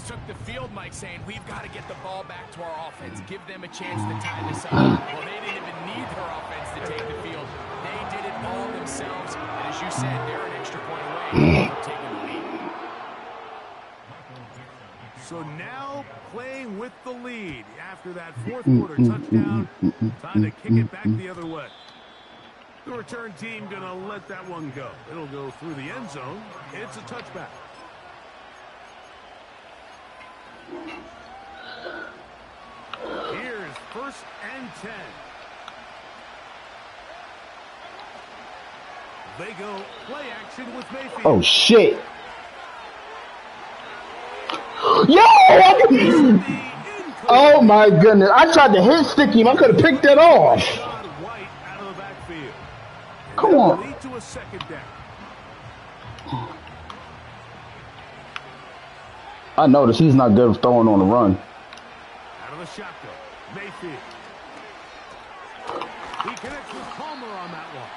took the field, Mike, saying we've got to get the ball back to our offense, give them a chance to tie this up. Well, they didn't even need their offense to take the field. They did it all themselves. And as you said, they're an extra point away from taking the lead. So now playing with the lead after that fourth quarter touchdown. Time to kick it back the other way. The return team going to let that one go. It'll go through the end zone. It's a touchback. Here's 1st and 10. They go play action with Mayfield. Oh, shit. Yo! Oh, my goodness. I tried to hit stick him. I could have picked that off. Come on. Lead to a second down. I noticed he's not good at throwing on the run. Out of the shotgun, Mayfield. He connects with Palmer on that one.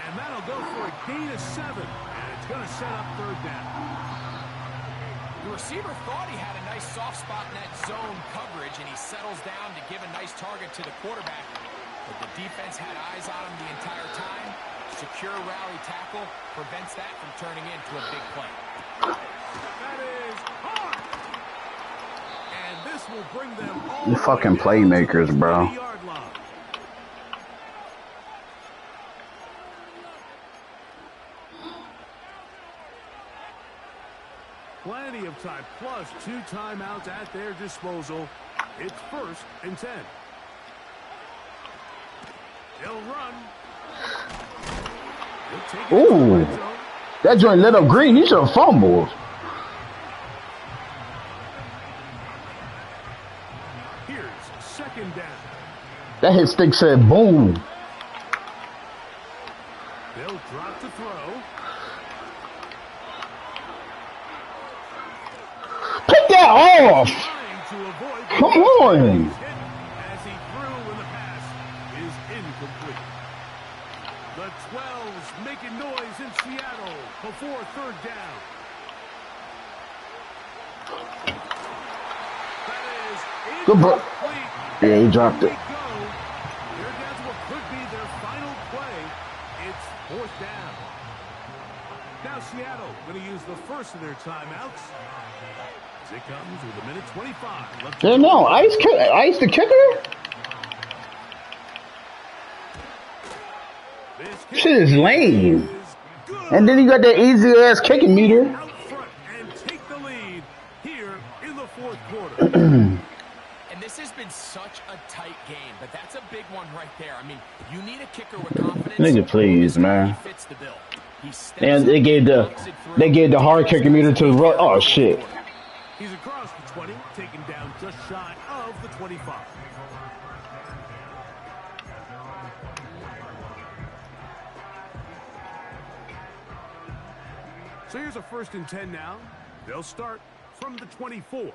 And that'll go for a gain of 7. And it's going to set up 3rd down. The receiver thought he had a nice soft spot in that zone coverage, and he settles down to give a nice target to the quarterback. But the defense had eyes on him the entire time. Secure rally tackle prevents that from turning into a big play. That is hard. And this will bring them all You fucking playmakers, bro. Plenty of time, plus 2 timeouts at their disposal. It's 1st and 10. They'll run. Ooh, that joint lit up green. He should have fumbled. Here's 2nd down. That hit stick said boom. They'll drop to throw. Pick that off. Come on. As he threw when the pass is incomplete. The 12's making noise in Seattle before 3rd down. That is Good bro. incomplete. Yeah, he dropped it. They're down to what could be their final play. It's 4th down. Now Seattle going to use the first of their timeouts. As it comes with 1:25. Yeah, no, Ice the kicker? Shit is lame. And then you got that easy ass kicking meter. Out front and take the lead here in the 4th quarter. And this has been such a tight game, but that's a big one right there. I mean, you need a kicker with confidence. Nigga, please, man. He fits the bill. And they gave the hard kicking meter to the road. Oh shit. He's across the 20, taken down just shy of the 25. So here's a 1st and 10 now. They'll start from the 24.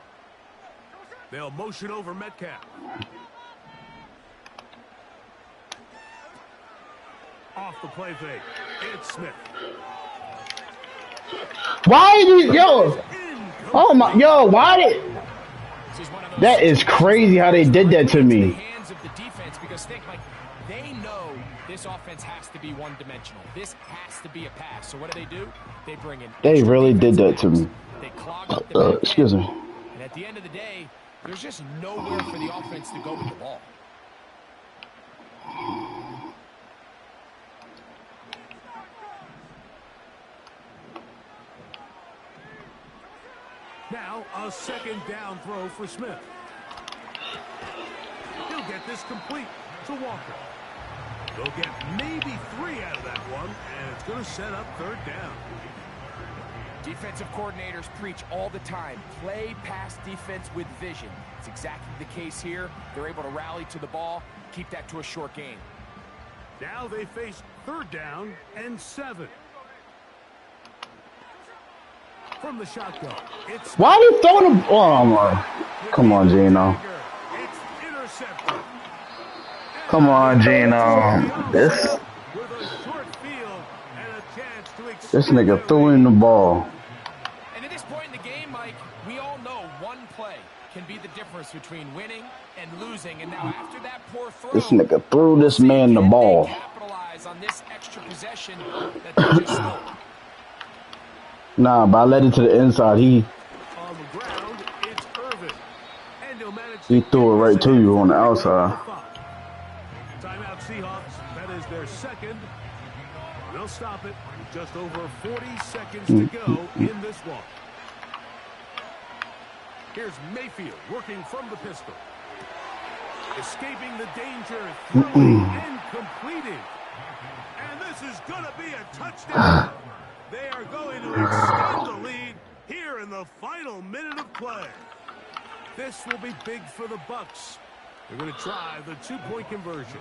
They'll motion over Metcalf. Off the play fake. It's Smith. Why did you, yo? Oh my, yo, why did? That is crazy how they did that to me. Hands of the defense, because think, like, they know this offense has to be one-dimensional. This has to be a pass. So what do? They bring in. They really did that to me. They clog up the excuse me. And at the end of the day, there's just nowhere for the offense to go with the ball. Now a 2nd down throw for Smith. He'll get this complete to Walker. They'll get maybe 3 out of that one, and it's going to set up 3rd down. Defensive coordinators preach all the time, play pass defense with vision. It's exactly the case here. They're able to rally to the ball, keep that to a short gain. Now they face 3rd down and 7. From the shotgun, it's why are you throwing the ball? Come on, Gino. It's intercepted. Come on, Gino. This This nigga threw in the ball. And at this point in the game, Mike, we all know one play can be the difference between winning and losing. And now after that poor throw, This nigga threw this man the ball. Capitalize on this extra possession that they just stole. Nah, but I led it to the inside. On the ground, it's Irvin. And he'll manage He threw it right to you on the outside. Timeout Seahawks. That is their second. They'll stop it. Just over 40 seconds to go in this one. Here's Mayfield working from the pistol. Escaping the danger, throwing and completing. And this is going to be a touchdown. They are going to extend the lead here in the final minute of play. This will be big for the Bucs. They're going to try the two-point conversion.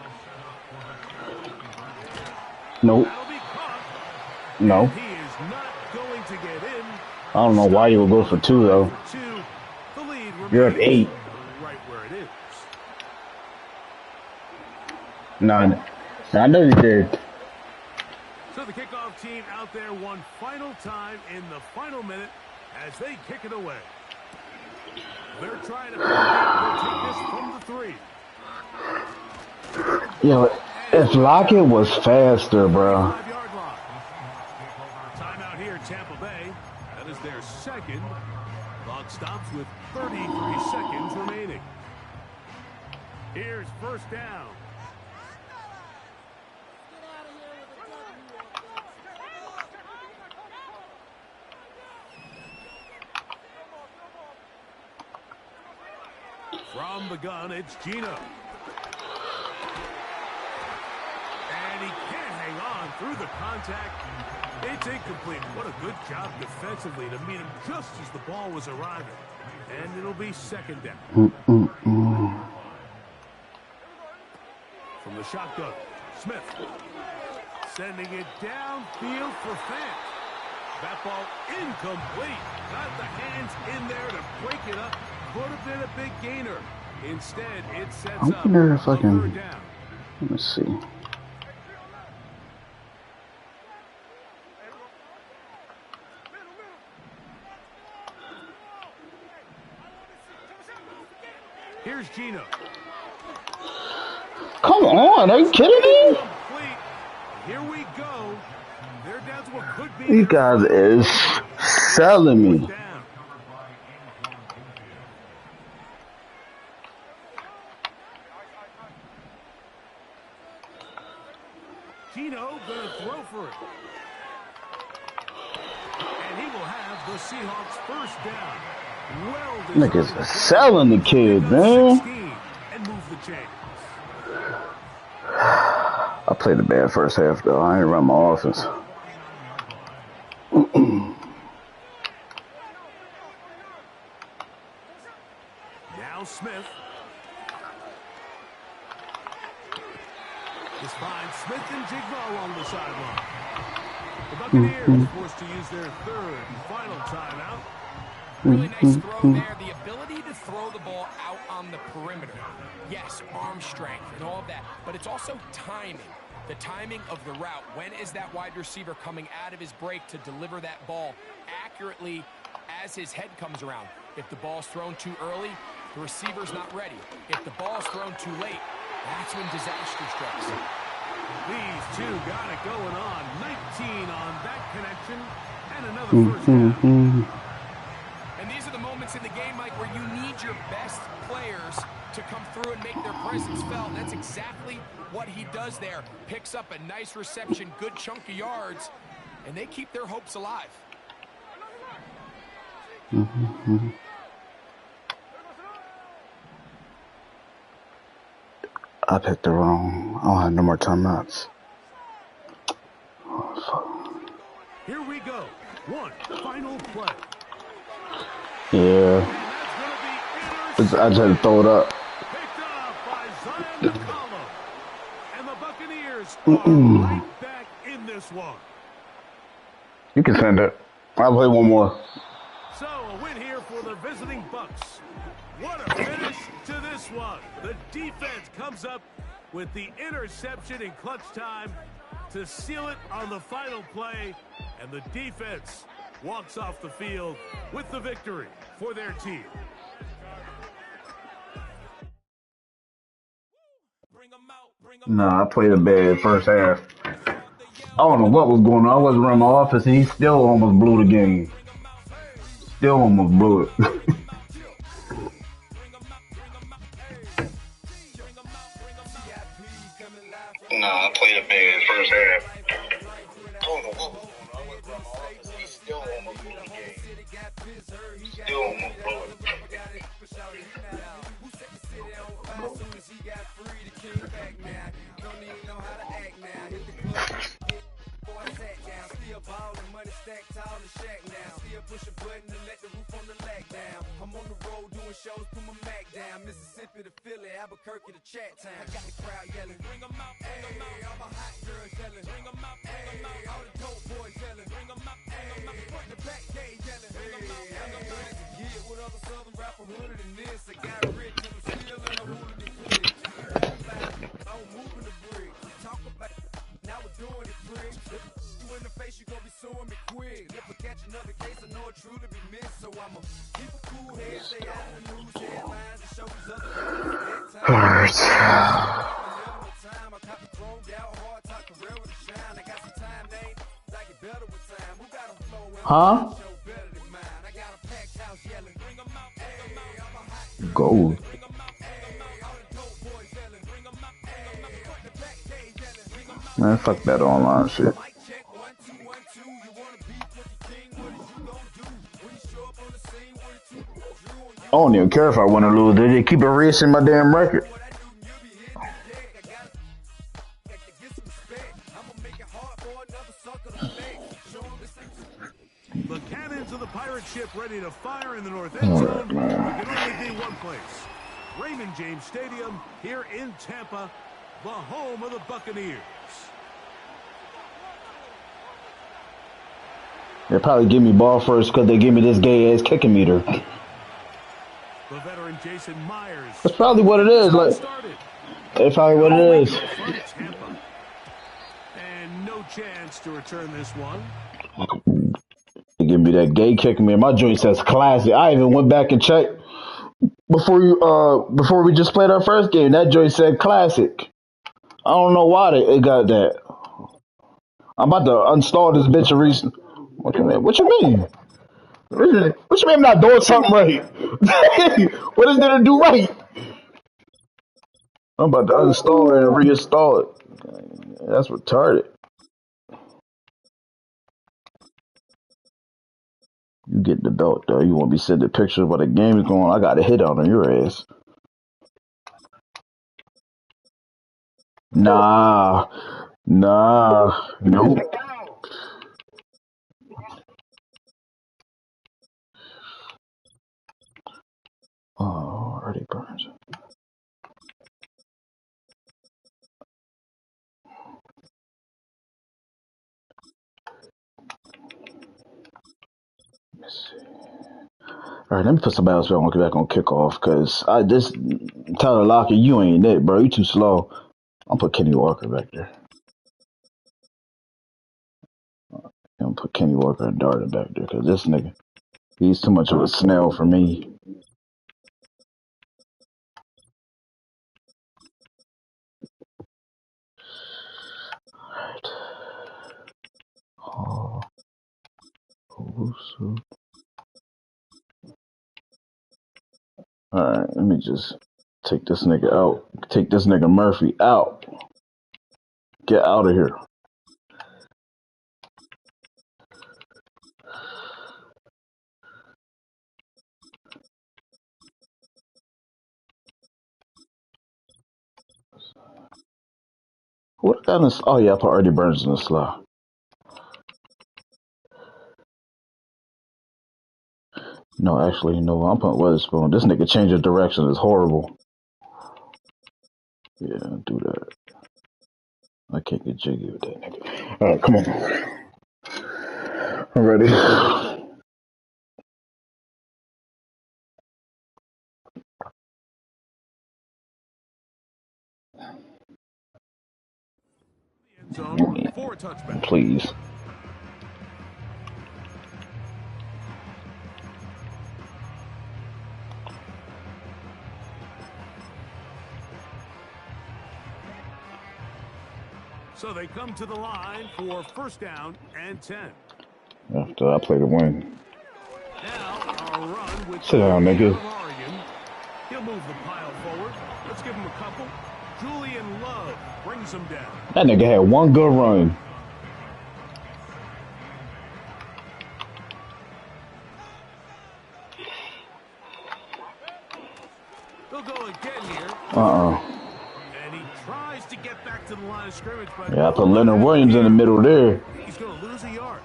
Nope. No. He is not going to get in. I don't know why you would go for two, though. The lead You're at 8. Right where it is. No, I know you did. So the kickoff team out there one final time in the final minute as they kick it away. They're trying to take this from the 3. Yo, if Lockett was faster, bro. Timeout here, Tampa Bay. That is their second. Clock stops with 33 seconds remaining. Here's first down. From the gun, it's Gino. And he can't hang on through the contact. It's incomplete. What a good job defensively to meet him just as the ball was arriving. And it'll be second down. From the shotgun, Smith. Sending it downfield for Fant. That ball incomplete. Got the hands in there to break it up. Could have been a big gainer. Instead, it sets up wonder if I can. third down. Let me see. Here's Gino. Come on, are you kidding me? Here we go. They're down to what could be. You guys is selling me. Gino gonna throw for it. And he will have the Seahawks first down. Well, Niggas selling the kid, man. And move the chains. I played a bad first half, though. I ain't run my offense. Now Smith. This finds Smith and Jigba along the sideline. The Buccaneers forced to use their third and final timeout. Really nice throw there. The ability to throw the ball out on the perimeter. Yes, arm strength and all of that. But it's also timing. The timing of the route. When is that wide receiver coming out of his break to deliver that ball accurately as his head comes around? If the ball's thrown too early, the receiver's not ready. If the ball's thrown too late, that's when disaster strikes. These two got it going on. 19 on that connection. And another first down. And these are the moments in the game, Mike, where you need your best players to come through and make their presence felt. And that's exactly what he does there. Picks up a nice reception, good chunk of yards, and they keep their hopes alive. I picked the wrong. I don't have no more timeouts. Oh, fuck. Here we go. One final play. Yeah. I just had to throw it up. Picked up by Zion McCollum. And the Buccaneers are right back in this one. You can send it. I'll play one more. So a win here for the visiting Bucs. What a finish to this one. The defense comes up with the interception in clutch time to seal it on the final play. And the defense walks off the field with the victory. for their team. Nah, I played a bad first half. I don't know what was going on. I wasn't running my offense, and he still almost blew the game. Still almost blew it. Nah, I played a bad first half. I don't know what was going on. I wasn't running my offense. He still almost blew the game. Still almost blew it. Push a button to let the roof on the lag down. I'm on the road doing shows, put my Mac down. Mississippi to Philly, Albuquerque to Chat Town. I got the crowd yelling, bring them out, hey. All my hot girls yelling, bring them out, hey. All the dope boys yelling, bring them out, hey. Front the back gate yelling, bring them out, hey. I'm ready to get with other southern rapper hooded than this. I got rich and I'm still in a hooded quick. I'm moving the brick. Talk about it, now we're doing it quick. You in the face, you gon' be suing me quick. If I catch another case, I know it truly be missed. So I'ma keep a cool head, stay out of the news headlines and show these other Hurts. time. I caught the thrown down hard, talk career with a shine. I got some time, name, I get better with time. Who got a flow and show better than mine? I got a packed house yelling, bring them out, hey. I'm a hot Gold. bring them out, hey. All the dope boys yelling, bring them out, hey. Front the back gate yelling, bring them out. Man, fuck that online shit. Mic check, 1, 2, 1, 2. You wanna beef with the king? What is you gonna do? When you show up on the scene, what is you drew on you? I don't even care if I win or lose. They just keep erasing my damn record. What I do, you be hitting the deck. I gotta get some respect. I'ma make it hard for another sucker to flex. Show 'em this ain't The cannons of the pirate ship ready to fire in the north end zone. It can only be one place. Raymond James Stadium here in Tampa, the home of the Buccaneers. They probably give me ball first because they give me this gay ass kicking meter. The veteran Jason Myers. That's probably what it is. Like, Started. that's probably what it is. From Tampa. And no chance to return this one. They give me that gay kicking meter. My joint says classic. I even went back and checked before we just played our first game. That joint said classic. I don't know why it got that. I'm about to uninstall this bitch and recent. What you mean? What you mean? What you mean I'm not doing something right? What is there to do right? I'm about to uninstall it and reinstall it. That's retarded. You get the belt though. You won't be sending pictures while the game is going on. I got a hit on your ass. Nah. Nope. Oh, already burns. Let's see. All right, let me put somebody else back on kickoff because this Tyler Lockett, you ain't it, bro. You too slow. I'll put Kenny Walker back there. I'm gonna put Kenny Walker and Darden back there because this nigga, he's too much of a snail for me. Alright. Oh, alright, let me just take this nigga out. Take this nigga Murphy out. Get out of here. What kind of? Oh yeah, I put Artie Burns in the slot. No, actually, no. I'm putting Weatherspoon. This nigga change of direction is horrible. Yeah, do that. I can't get jiggy with that nigga. All right, come on. I'm ready. Zone for a touchback. Please. So they come to the line for first down and 10. After I play the win. Now, a run with Sit down, nigga. Oregon. He'll move the pile forward. Let's give him a couple. Julian Love brings him down. That nigga had one good run. They'll go again here. And he tries to get back to the line of scrimmage. But Yeah, I put Leonard Williams in the middle there. He's going to lose a yard.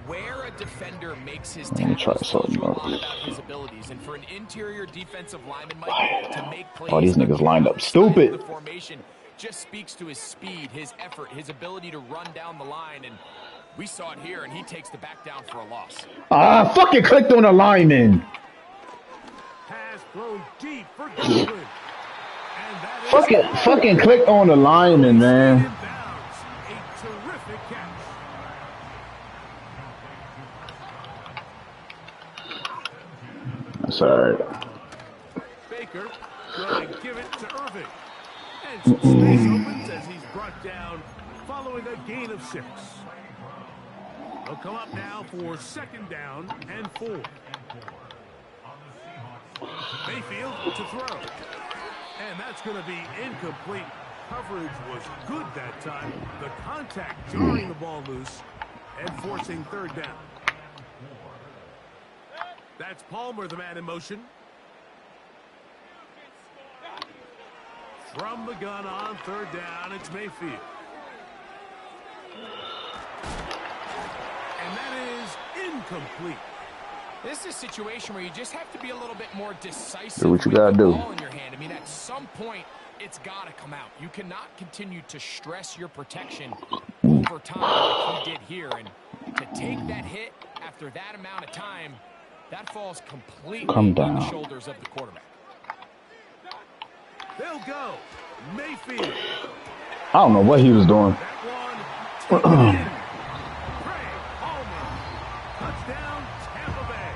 Where a defender makes his Let me try tackles tells something you a lot else. about his abilities, and for an interior defensive lineman, Mike, to make plays All these niggas lined up outside stupid. of the formation just speaks to his speed, his effort, his ability to run down the line, and we saw it here, and he takes the back down for a loss. Ah, I fucking clicked on the lineman. Pass thrown deep for Goodwin. And that is Fucking clicked on the lineman, man. inbounds. A terrific catch. That's alright. Baker going to give it to Irving. And some space opens as he's brought down following a gain of 6. They'll come up now for second down and 4. Mayfield to throw. And that's going to be incomplete. Coverage was good that time. The contact jarring the ball loose and forcing third down. That's Palmer, the man in motion. From the gun on third down, it's Mayfield. And that is incomplete. This is a situation where you just have to be a little bit more decisive Do what you with gotta the do. ball in your hand. I mean, at some point, it's got to come out. You cannot continue to stress your protection over time like he did here. And to take that hit after that amount of time, that falls completely on the shoulders of the quarterback. They'll go. Mayfield. I don't know what he was doing. That one taken in. Craig Palmer. Touchdown, Tampa Bay.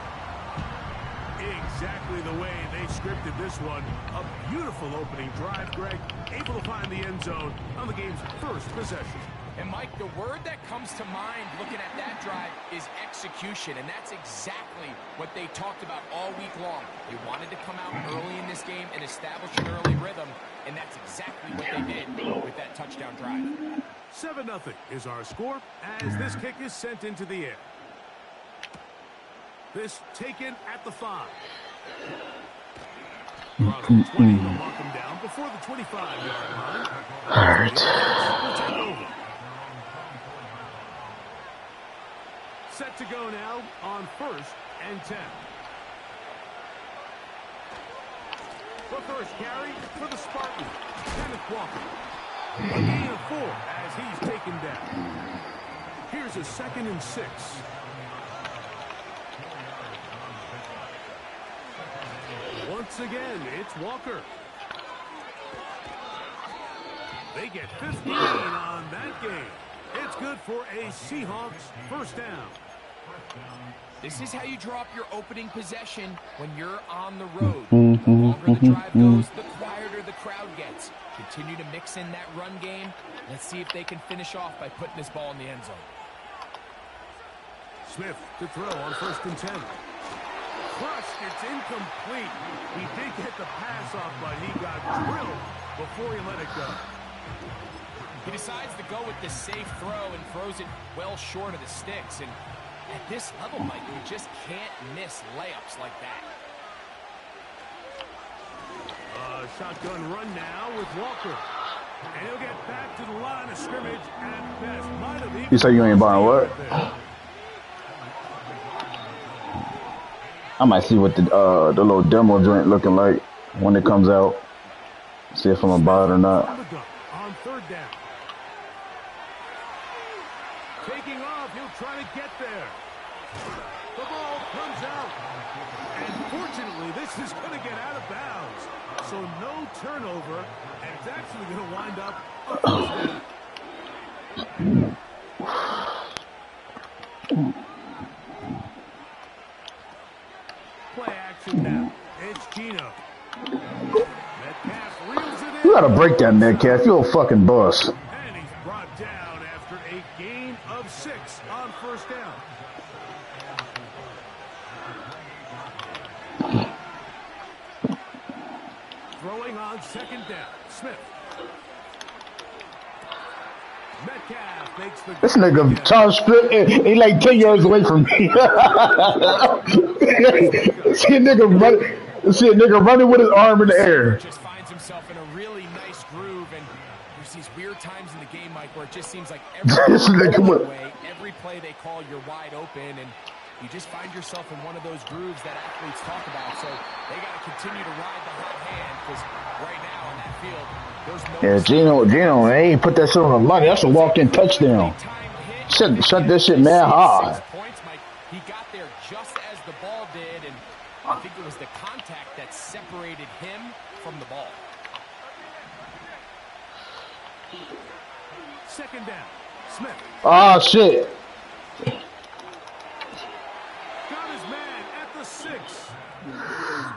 Exactly the way they scripted this one. A beautiful opening drive, Greg. Able to find the end zone on the game's first possession. And, Mike, the word that comes to mind looking at that drive is execution, and that's exactly what they talked about all week long. They wanted to come out early in this game and establish an early rhythm, and that's exactly what they did with that touchdown drive. 7-0 is our score as this kick is sent into the air. This taken at the 5. Across the 20, they'll lock him down before the 25-yard line. All right. Will take over. Set to go now on first and 10. The first carry for the Spartans, Kenneth Walker. A gain of 4 as he's taken down. Here's a 2nd and 6. Once again, it's Walker. They get 15 on that game. It's good for a Seahawks first down. This is how you drop your opening possession when you're on the road. The longer the drive goes, the quieter the crowd gets. Continue to mix in that run game. Let's see if they can finish off by putting this ball in the end zone. Smith to throw on first and 10. Crushed, it's incomplete. He did get the pass off, but he got drilled before he let it go. He decides to go with the safe throw and throws it well short of the sticks. And at this level, Mike, you just can't miss layups like that. Shotgun run now with Walker. And he'll get back to the line of scrimmage at best. Might have even You say you ain't buying what? I might see what the little demo joint looking like when it comes out. See if I'm gonna buy it or not. On third down. Taking off, he'll try to get there. The ball comes out. And fortunately, this is going to get out of bounds. So no turnover, and it's actually going to wind up a first down. Play action now. It's Gino. Metcalf reels it in. You gotta break that, Metcalf. You're a fucking boss. And of 6 on first down. Throwing on second down. Smith. Metcalf makes the This nigga Charles Strip, he like 10 yards away from me. See a nigga running with his arm in the air. Just finds himself in a really nice groove, and there's these weird times in the game, Mike, where it just seems like every play they call, you're wide open, and you just find yourself in one of those grooves that athletes talk about. So they got to continue to ride the hot hand, because right now on that field, there's no... Yeah, Gino, they ain't put that shit on the money. That's a walk-in touchdown. Shut this shit man high. Points, Mike. He got there just as the ball did, and I think it was the contact that separated him from the ball. Second down. Smith. Oh, shit. Got his man at the 6. The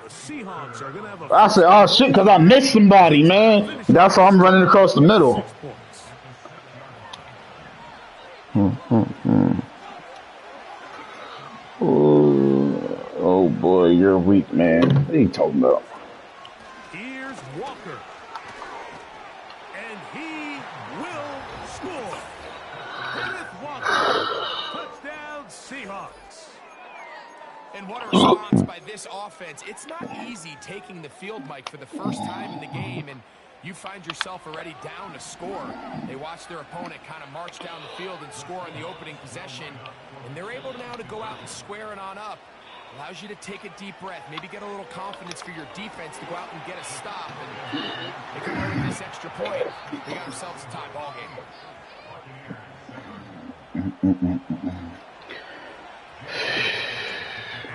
Seahawks are going to have a... I said, oh, shit, because I missed somebody, man. That's why I'm running across the middle. 6 points. Oh, boy, you're weak, man. What are you talking about? Here's Walker. And he will score. Kenneth Walker. Touchdown, Seahawks. And what a response by this offense. It's not easy taking the field, Mike, for the first time in the game, and you find yourself already down to score. They watch their opponent kind of march down the field and score in the opening possession, and they're able now to go out and square it on up. Allows you to take a deep breath, maybe get a little confidence for your defense to go out and get a stop, and they come out with this extra point. They got themselves a tie ball game.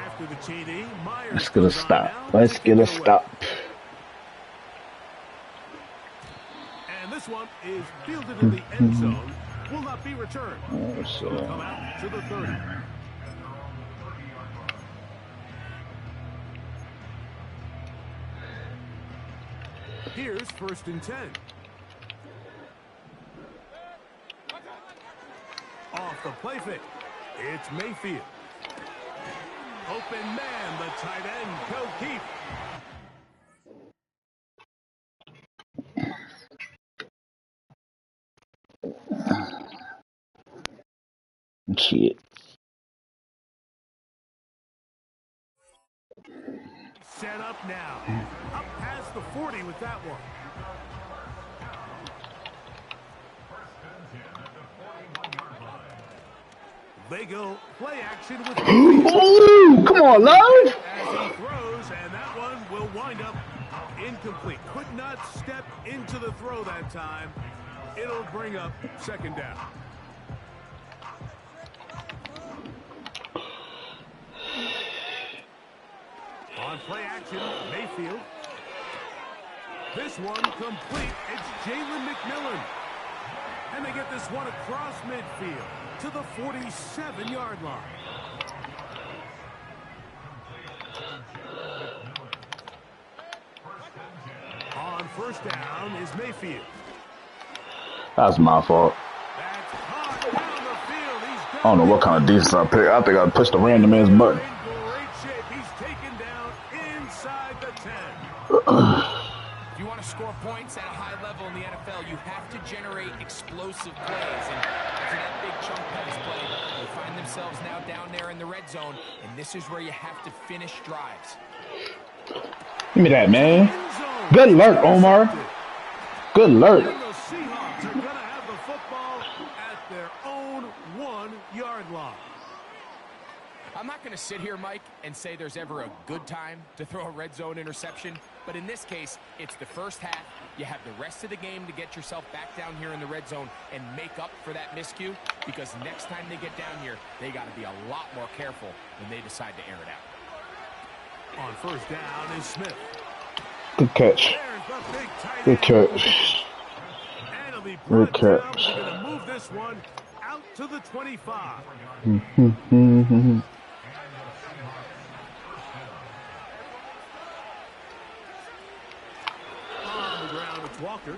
After the TD, Myers. Let's get a stop. Let's get a stop. And this one is fielded in the end zone. Will not be returned. It'll come out to the 30. Here's first and 10. Off the play fake. It's Mayfield. Open man, the tight end, Go Keep. Shit. Set up now. Up past the 40 with that one. They go play action with Ooh, come on, love. as he throws, and that one will wind up incomplete. Could not step into the throw that time. It'll bring up second down. On play action, Mayfield. This one complete. It's Jalen McMillan. And they get this one across midfield to the 47-yard line. On first down is Mayfield. That's my fault. That's hot down the field. He's I don't know what kind of defense I picked. I think I pushed the random man's button. in great shape. He's taken down inside the 10. If you want to score points at a high level in the NFL, you have to generate explosive plays. And after that big chunk pass play, they find themselves now down there in the red zone, and this is where you have to finish drives. Give me that, man. Good lurk, Omar. Good lurk. And the Seahawks are going to have the football at their own 1-yard line. I'm not going to sit here, Mike, and say there's ever a good time to throw a red zone interception, but in this case, it's the first half. You have the rest of the game to get yourself back down here in the red zone and make up for that miscue, because next time they get down here, they got to be a lot more careful when they decide to air it out. On first down is Smith. Good catch. There's the big tight Good end. catch. And it'll be Good brought down. catch. They're going to move this one out to the 25. On the ground, it's Walker.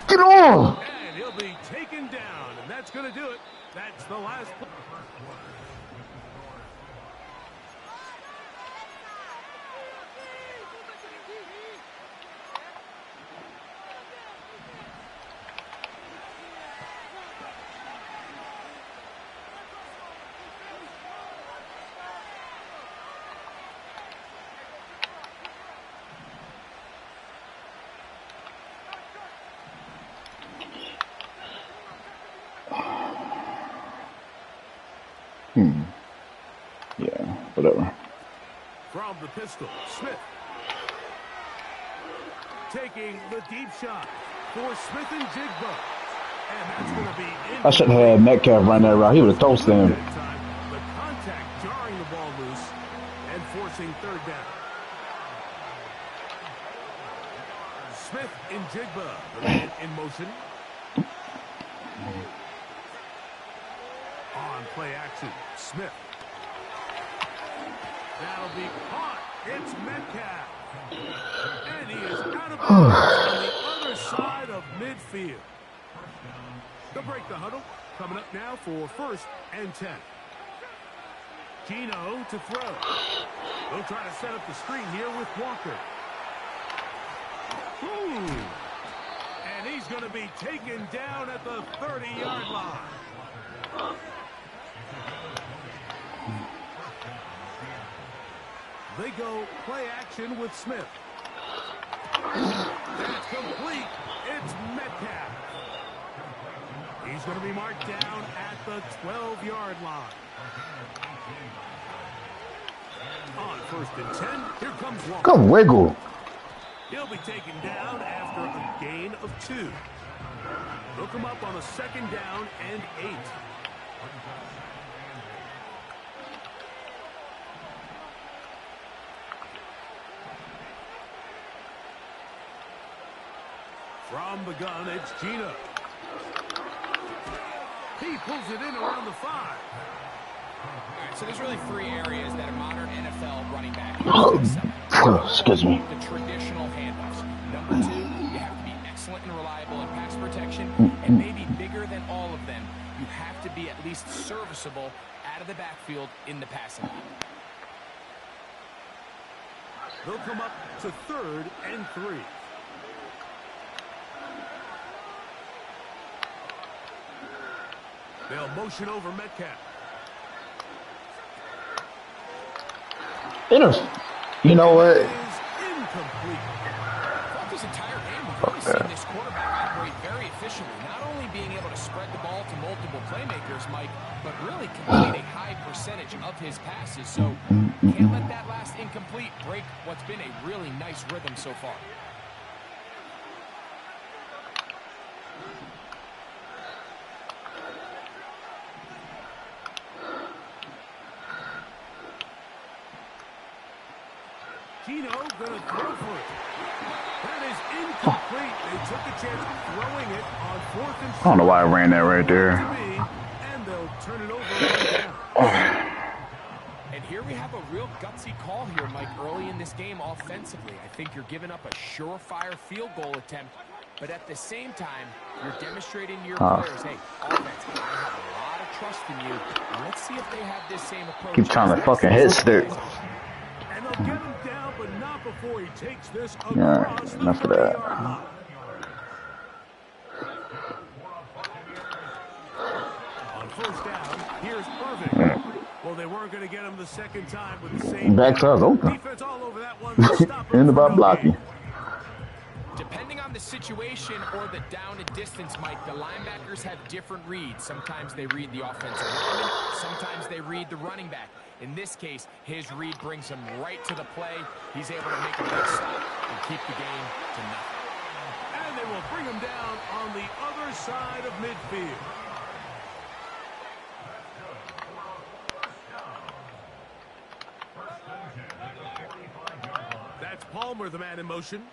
Get on. And he'll be taken down, and that's going to do it. That's the last play. Yeah, whatever. From the pistol, Smith. Taking the deep shot for Smith and Jigba. And that's going to be... I should have had Metcalf run that route. He would have toasted him. The contact jarring the ball loose and forcing third down. Smith and Jigba, the man in motion. On play action, Smith. That'll be caught. It's Metcalf. And he is out of bounds on the other side of midfield. They'll break the huddle. Coming up now for 1st and 10. Gino to throw. They'll try to set up the screen here with Walker. And he's going to be taken down at the 30-yard line. They go play action with Smith. That's complete. It's Metcalf. He's going to be marked down at the 12-yard line. On 1st and 10, here comes Walker. Go wiggle. He'll be taken down after a gain of 2. They'll come up on a 2nd down and 8. From the gun, it's Gino. He pulls it in around the 5. All right, so there's really 3 areas that a modern NFL running back uses. Excuse me. The traditional handoffs. Number 2, you have to be excellent and reliable in pass protection, and maybe bigger than all of them, you have to be at least serviceable out of the backfield in the passing game. They'll come up to 3rd and 3. They'll motion over Metcalf. You know what? Incomplete. Throughout this entire game, we've really seen this quarterback operate very efficiently, not only being able to spread the ball to multiple playmakers, Mike, but really complete a high percentage of his passes. So can't let that last incomplete break what's been a really nice rhythm so far. Gino gonna throw for it. That is incomplete. They took a chance throwing it on 4th and 7. I don't know why I ran that right there. And they'll turn it over and down. And here we have a real gutsy call here, Mike, early in this game offensively. I think you're giving up a surefire field goal attempt, but at the same time, you're demonstrating to your players, hey, offense, I have a lot of trust in you. Let's see if they have this same approach. Keep trying to fucking hit stick. And they'll get him down, but not before he takes this across the enough of that. 30-yard line. On 1st down, here's Irving. Well, they weren't going to get him the 2nd time with the same Back to us, open. defense all over that one. In about blocking. Depending on the situation or the down and distance, Mike, the linebackers have different reads. Sometimes they read the offensive lineman, sometimes they read the running back. In this case, his read brings him right to the play. He's able to make a big stop and keep the game to nothing. And they will bring him down on the other side of midfield. That's Palmer, the man in motion.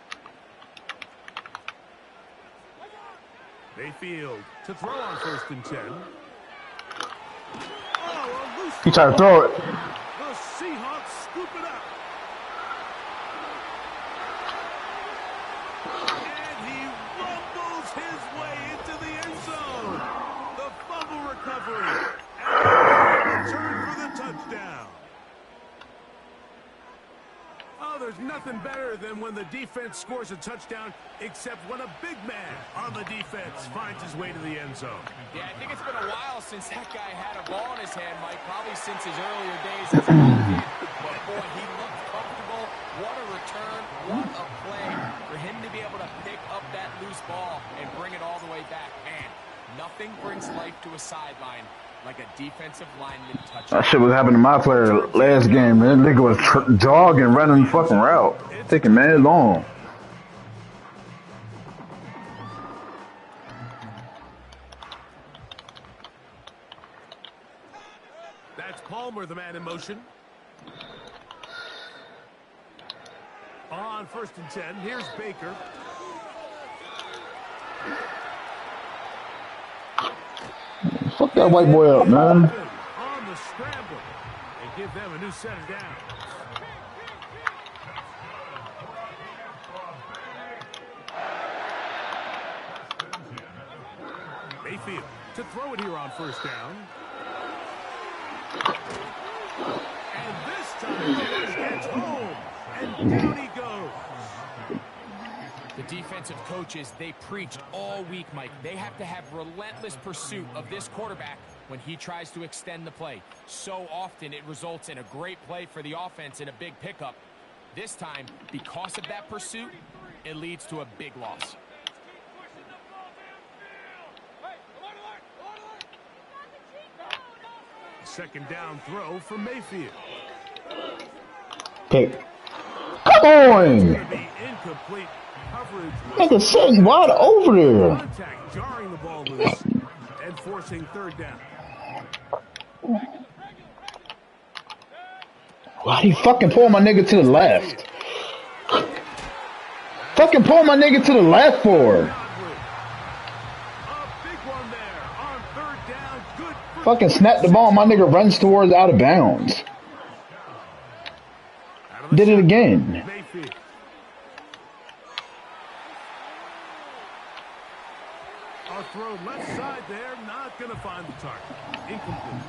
Mayfield to throw on 1st and 10. Oh, a loose He tried to throw it. The Seahawks scoop it up. And he rumbles his way into the end recovery. And return for the touchdown. Oh, there's nothing better than when the defense scores a touchdown, except when a big man on the defense finds his way to the end zone. Yeah, I think it's been a while since that guy had a ball in his hand, Mike. Probably since his earlier days as a kid. But, boy, he looked comfortable. What a return. What a play for him to be able to pick up that loose ball and bring it all the way back. Man, nothing brings life to a sideline like a defensive lineman touchdown. That shit was happening to my player last game, man. Nigga was jogging, running the fucking route. Taking man long. That's Palmer, the man in motion. On 1st and 10, here's Baker. Fuck that white boy up, man. On the scramble. And give them a new set of downs. Mayfield to throw it here on 1st down. And this time, he gets home. And down he goes. The defensive coaches, they preach all week, Mike. They have to have relentless pursuit of this quarterback when he tries to extend the play. So often it results in a great play for the offense and a big pickup. This time, because of that pursuit, it leads to a big loss. Second down throw for Mayfield. Pick. Come on! Be incomplete coverage. Nigga sitting wide over there. Contact jarring the ball loose and forcing 3rd down. Why'd he fucking pull my nigga to the left? Fucking pull my nigga to the left for? A big one there on 3rd down. Good for Fucking snap the ball, my nigga runs towards out of bounds. Did it again. Mayfield. A throw left side there, not going to find the target. Incomplete.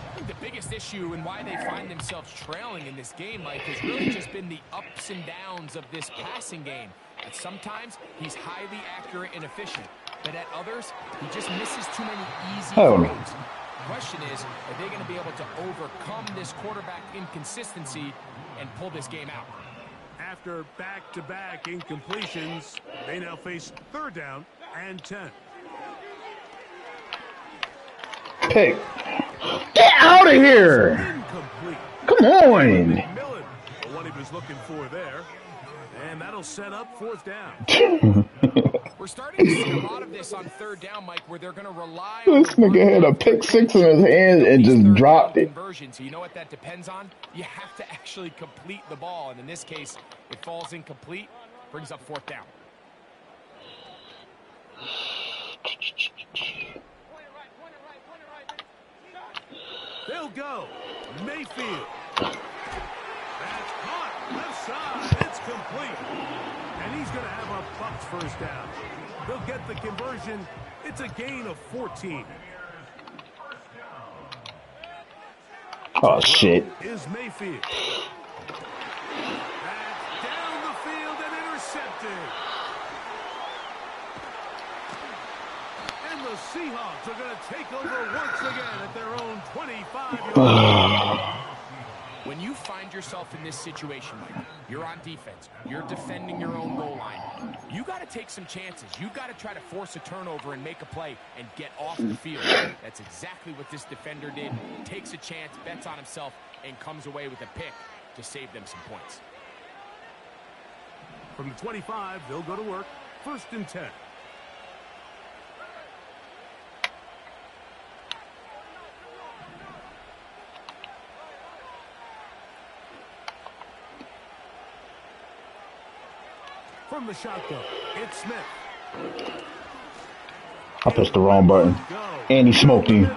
I think the biggest issue and why they find themselves trailing in this game, Mike, has really just been the ups and downs of this passing game. At sometimes, he's highly accurate and efficient, but at others, he just misses too many easy throws. The question is, are they going to be able to overcome this quarterback inconsistency and pull this game out? After back-to-back incompletions, they now face 3rd down and 10. Pick. Get out of here! Incomplete. Come on! Millen, what he was looking for there. And that'll set up 4th down. We're starting to see a lot of this on 3rd down, Mike, where they're going to rely on... This nigga had a pick 6 in his hand and just dropped it. So you know what that depends on? You have to actually complete the ball, and in this case, it falls incomplete, brings up 4th down. They'll go. Mayfield. That's caught. Left side. It's complete. And he's going to have a Bucs 1st down. They'll get the conversion. It's a gain of 14. Oh, shit. Is Mayfield. That's down the field and intercepted. And the Seahawks are going to take over once again at their own 25-yard. When you find yourself in this situation, Mike, you're on defense, you're defending your own goal line, you got to take some chances. You got to try to force a turnover and make a play and get off the field. That's exactly what this defender did. Takes a chance, bets on himself, and comes away with a pick to save them some points. From the 25, they'll go to work. 1st and 10. From the shotgun, it's Smith. I pushed the wrong button. And he smoked him.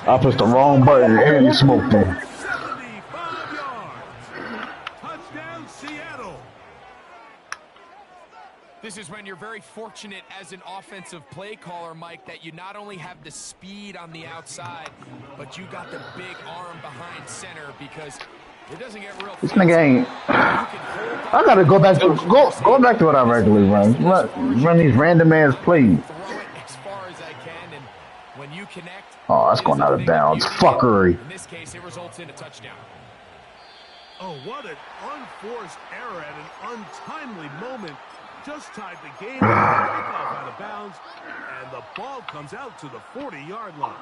I pushed the wrong button and he smoked him. 75 yards. Touchdown, Seattle. This is when you're very fortunate as an offensive play caller, Mike, that you not only have the speed on the outside, but you got the big arm behind center, because it doesn't get real This fancy. nigga ain't. I gotta go back to go back to what I regularly run. Run these random ass plays. Throw it as far as I can, and when you connect, Oh, that's going out of bounds. Fuckery. in this case, it results in a touchdown. Oh, what an unforced error at an untimely moment. Just tied the game, kickoff out of bounds, and the ball comes out to the 40-yard line.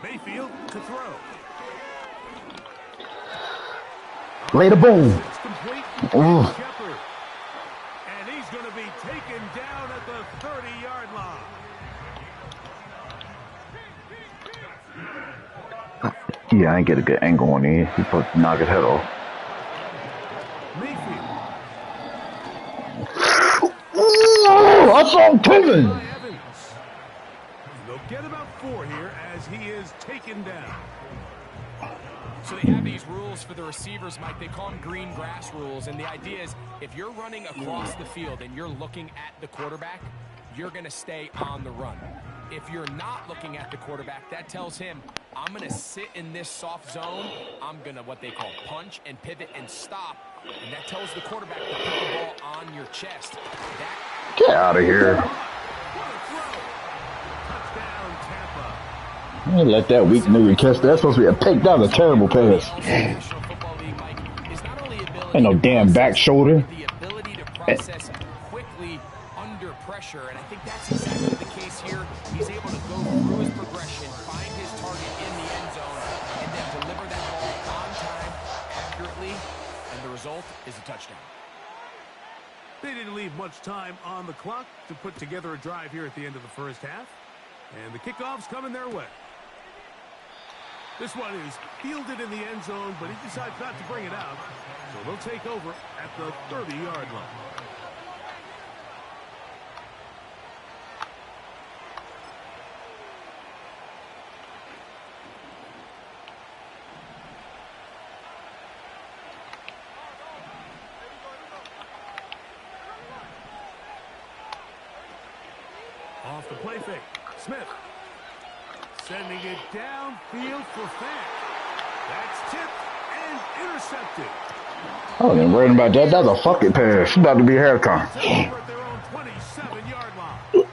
Mayfield to throw. Lay the boom. It's complete. Shepard. And he's going to be taken down at the 30-yard line. Yeah, I ain't get a good angle on it. He supposed to knock his head off. Mayfield. Ooh, I saw him coming. They'll get about 4 here as he is taken down. So they have these rules for the receivers, Mike. They call them green grass rules, and the idea is if you're running across the field and you're looking at the quarterback, you're going to stay on the run. If you're not looking at the quarterback, that tells him, I'm going to sit in this soft zone. I'm going to what they call punch and pivot and stop. And that tells the quarterback to put the ball on your chest. Get out of here. Touchdown, Tampa. I ain't let that weak nigga catch that. That's supposed to be a pick. That was a terrible pass. Ain't no damn back shoulder. The ability to process quickly under pressure, and I think that's exactly the case here. He's able to go through his progression, find his target in the end zone, and then deliver that ball on time, accurately, and the result is a touchdown. They didn't leave much time on the clock to put together a drive here at the end of the first half. And the kickoff's coming their way. This one is fielded in the end zone, but he decides not to bring it out. So they'll take over at the 30-yard line. Off the play fake. Smith. Sending it downfield for Fant. That's tipped and intercepted. I wasn't worried about that. That's a fucking pass. It's about to be halftime. Over at their own 27-yard line.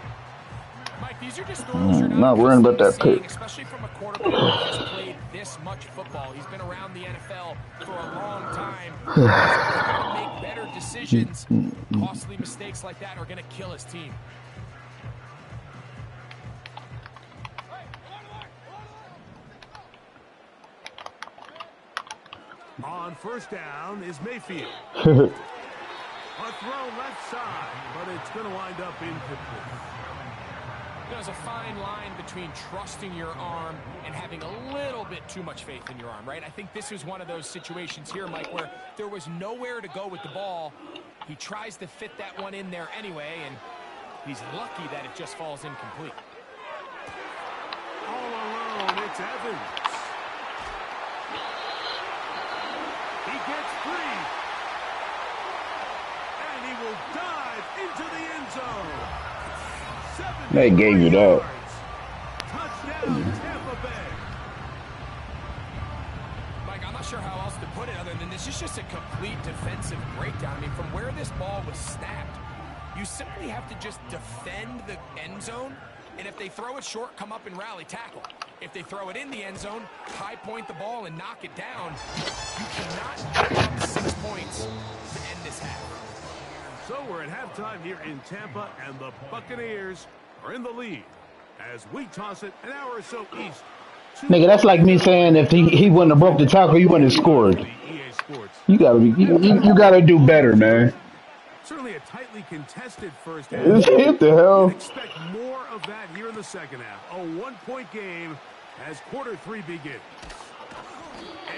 Mike, these are just throws you're Not worrying about that seeing, pick. especially from a quarterback that has played this much football. He's been around the NFL for a long time. He's got to make better decisions. Costly mistakes like that are going to kill his team. On first down is Mayfield. A throw left side, but it's going to wind up incomplete. There's a fine line between trusting your arm and having a little bit too much faith in your arm, right? I think this is one of those situations here, Mike, where there was nowhere to go with the ball. He tries to fit that one in there anyway, and he's lucky that it just falls incomplete. All alone, it's Evans. He gets free. And he will dive into the end zone. They gave you that. Touchdown, Tampa Bay. Mike, I'm not sure how else to put it other than this is just a complete defensive breakdown. I mean, from where this ball was snapped, you simply have to just defend the end zone. And if they throw it short, come up and rally tackle. If they throw it in the end zone, high point the ball and knock it down. You cannot give up 6 points to end this half. So we're at halftime here in Tampa, and the Buccaneers are in the lead as we toss it an hour or so east. Nigga, that's like me saying if he wouldn't have broke the tackle, he wouldn't have scored. You gotta be, you gotta do better, man. Certainly a tightly contested first half. What the hell? Expect more of that here in the second half. A 1-point game as quarter 3 begins.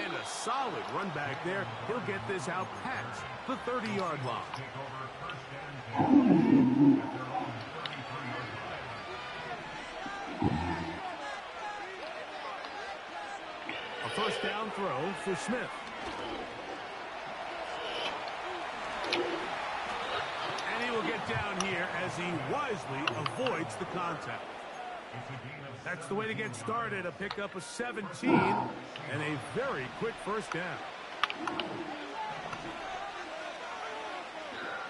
And a solid run back there. He'll get this out past the 30-yard line. A first down throw. down for Smith. And he will get down here as he wisely avoids the contact. That's the way to get started. A pickup of 17 and a very quick first down.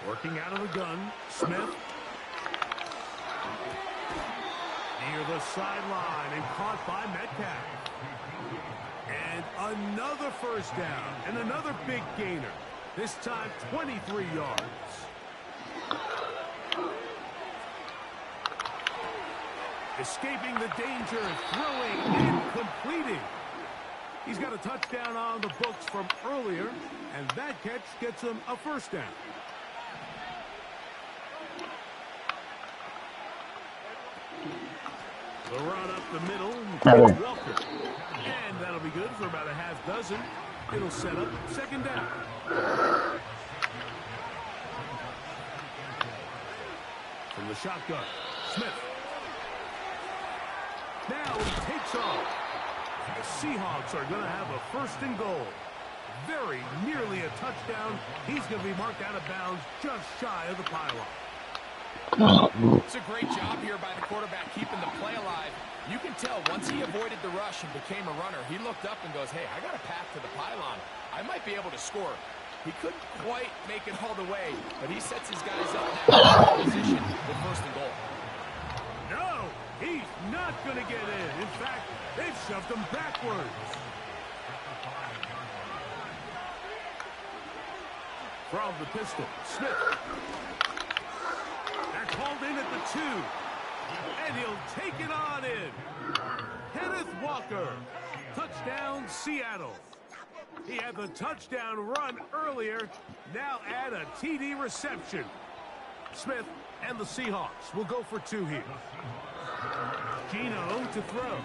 Working out of the gun, Smith. Near the sideline and caught by Metcalf. And another first down and another big gainer. This time 23 yards. Escaping the danger, throwing and completing. He's got a touchdown on the books from earlier, and that catch gets him a first down. The run up the middle, Walker. And that'll be good for about a half dozen. It'll set up second down. From the shotgun, Smith. Now he takes off. The Seahawks are going to have a first and goal. Very nearly a touchdown. He's going to be marked out of bounds just shy of the pylon. It's a great job here by the quarterback keeping the play alive. You can tell once he avoided the rush and became a runner, he looked up and goes, hey, I got a path to the pylon. I might be able to score. He couldn't quite make it all the way, but he sets his guys up now in position with first and goal. No, he's not going to get in. In fact, they've shoved him backwards. From the pistol, Smith. They're called in at the 2. And he'll take it on in. Kenneth Walker. Touchdown, Seattle. He had the touchdown run earlier. Now add a TD reception. Smith and the Seahawks will go for 2 here. Gino to throw.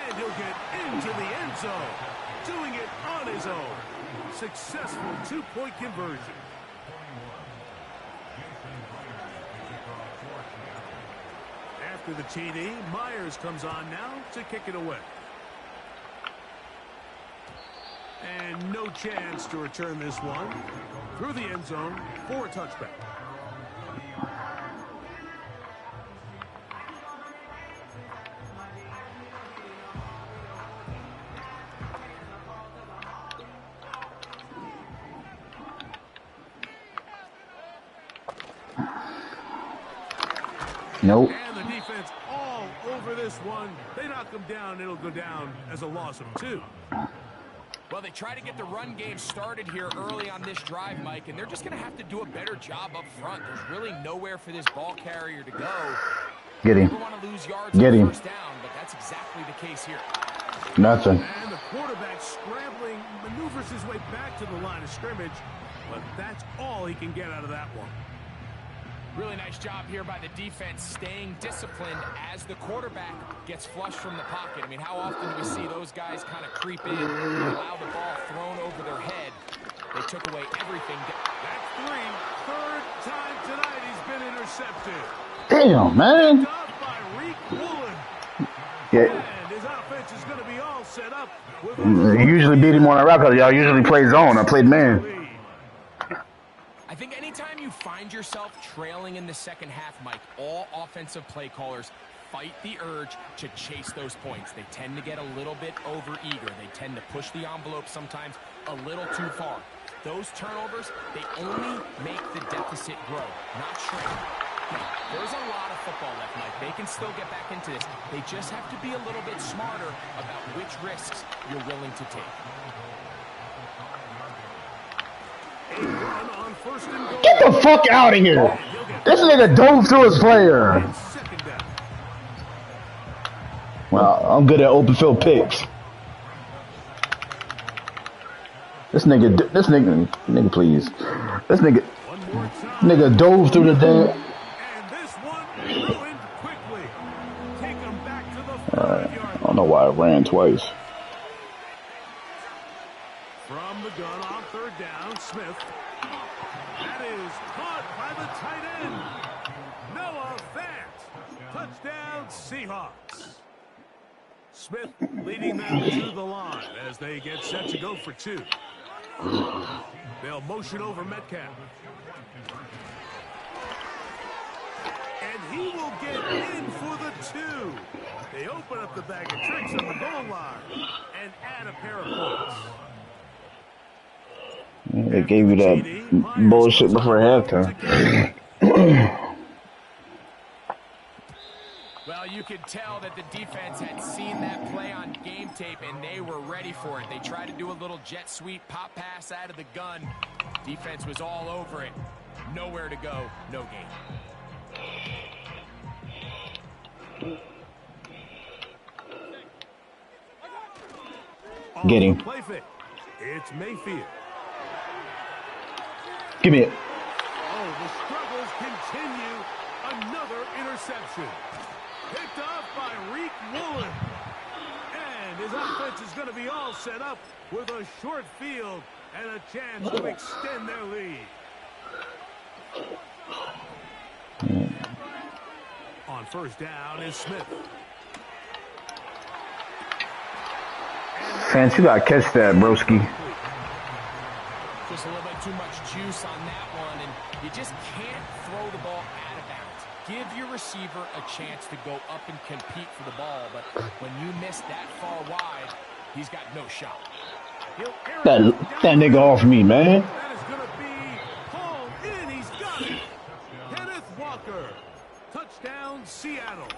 And he'll get into the end zone. Doing it on his own. Successful 2-point conversion. After the TD, Myers comes on now to kick it away. And no chance to return this one. Through the end zone for a touchback. Nope. And the defense all over this one. They knock him down. It'll go down as a loss of 2. Well, they try to get the run game started here early on this drive, Mike, and they're just going to have to do a better job up front. There's really nowhere for this ball carrier to go. Get him. You never want to lose yards Get on him. first down, but that's exactly the case here. Nothing. And the quarterback scrambling, maneuvers his way back to the line of scrimmage, but that's all he can get out of that one. Really nice job here by the defense staying disciplined as the quarterback gets flushed from the pocket. I mean, how often do we see those guys kind of creep in and allow the ball thrown over their head? They took away everything. That's 3. Third time tonight he's been intercepted. Damn, man. Picked up by Reek Woolen. Yeah. And his offense is going to be all set up. With You usually beat him on a route because y'all usually play zone. I played man. I think anytime you find yourself trailing in the second half, Mike, all offensive play callers fight the urge to chase those points. They tend to get a little bit over-eager. They tend to push the envelope sometimes a little too far. Those turnovers, they only make the deficit grow, not shrink. Now, there's a lot of football left, Mike. They can still get back into this. They just have to be a little bit smarter about which risks you're willing to take. Get the fuck out of here. This nigga dove through his player. Well, I'm good at open field picks. This nigga, please. This nigga dove through the damn. I don't know why I ran twice. From the gun on third down, Smith. That is caught by the tight end. Noah Fant. Touchdown, Seahawks. Smith leading them to the line as they get set to go for two. They'll motion over Metcalf. And he will get in for the two. They open up the bag of tricks on the goal line and add a pair of points. They gave you that bullshit before halftime. Well, you could tell that the defense had seen that play on game tape, and they were ready for it. They tried to do a little jet sweep pop pass out of the gun. Defense was all over it. Nowhere to go, no game. Get him. Play fake. It's Mayfield. Give me it. Oh, the struggles continue. Another interception. Picked off by Reek Woolen. And his offense is going to be all set up with a short field and a chance to extend their lead. On first down is Smith. Fans, you gotta catch that, broski. Just a little bit too much juice on that one, and you just can't throw the ball out of bounds. Give your receiver a chance to go up and compete for the ball, but when you miss that far wide, he's got no shot. That nigga off me, man. That is going to be hauled in. He's got it. Kenneth Walker. Touchdown, Seattle.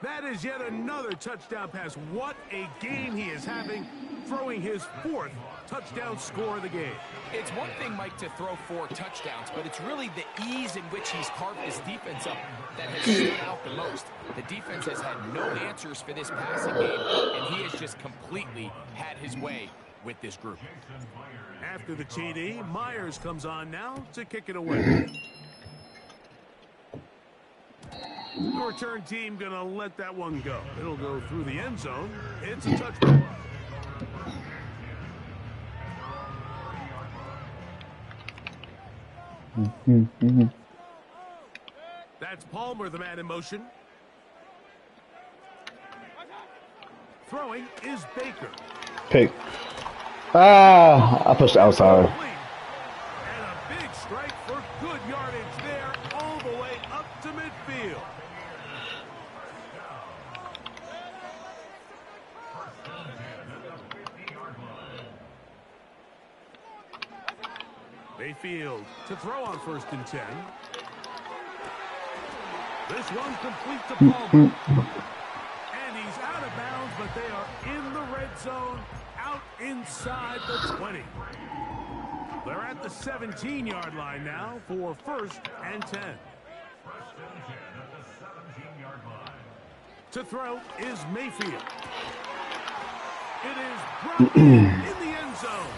That is yet another touchdown pass. What a game he is having, throwing his fourth touchdown score of the game. It's one thing, Mike, to throw 4 touchdowns, but it's really the ease in which he's carved his defense up that has stood out the most. The defense has had no answers for this passing game, and he has just completely had his way with this group. After the TD, Myers comes on now to kick it away. The return team going to let that one go. It'll go through the end zone. It's a touchdown. That's Palmer, the man in motion. Throwing is Baker. Pick. I pushed outside. And a big strike for good yardage there, all the way up to midfield. Mayfield to throw on 1st and 10. This one complete to Palmer. And he's out of bounds, but they are in the red zone, out inside the 20. They're at the 17-yard line now for 1st and 10. To throw is Mayfield. It is brought in the end zone.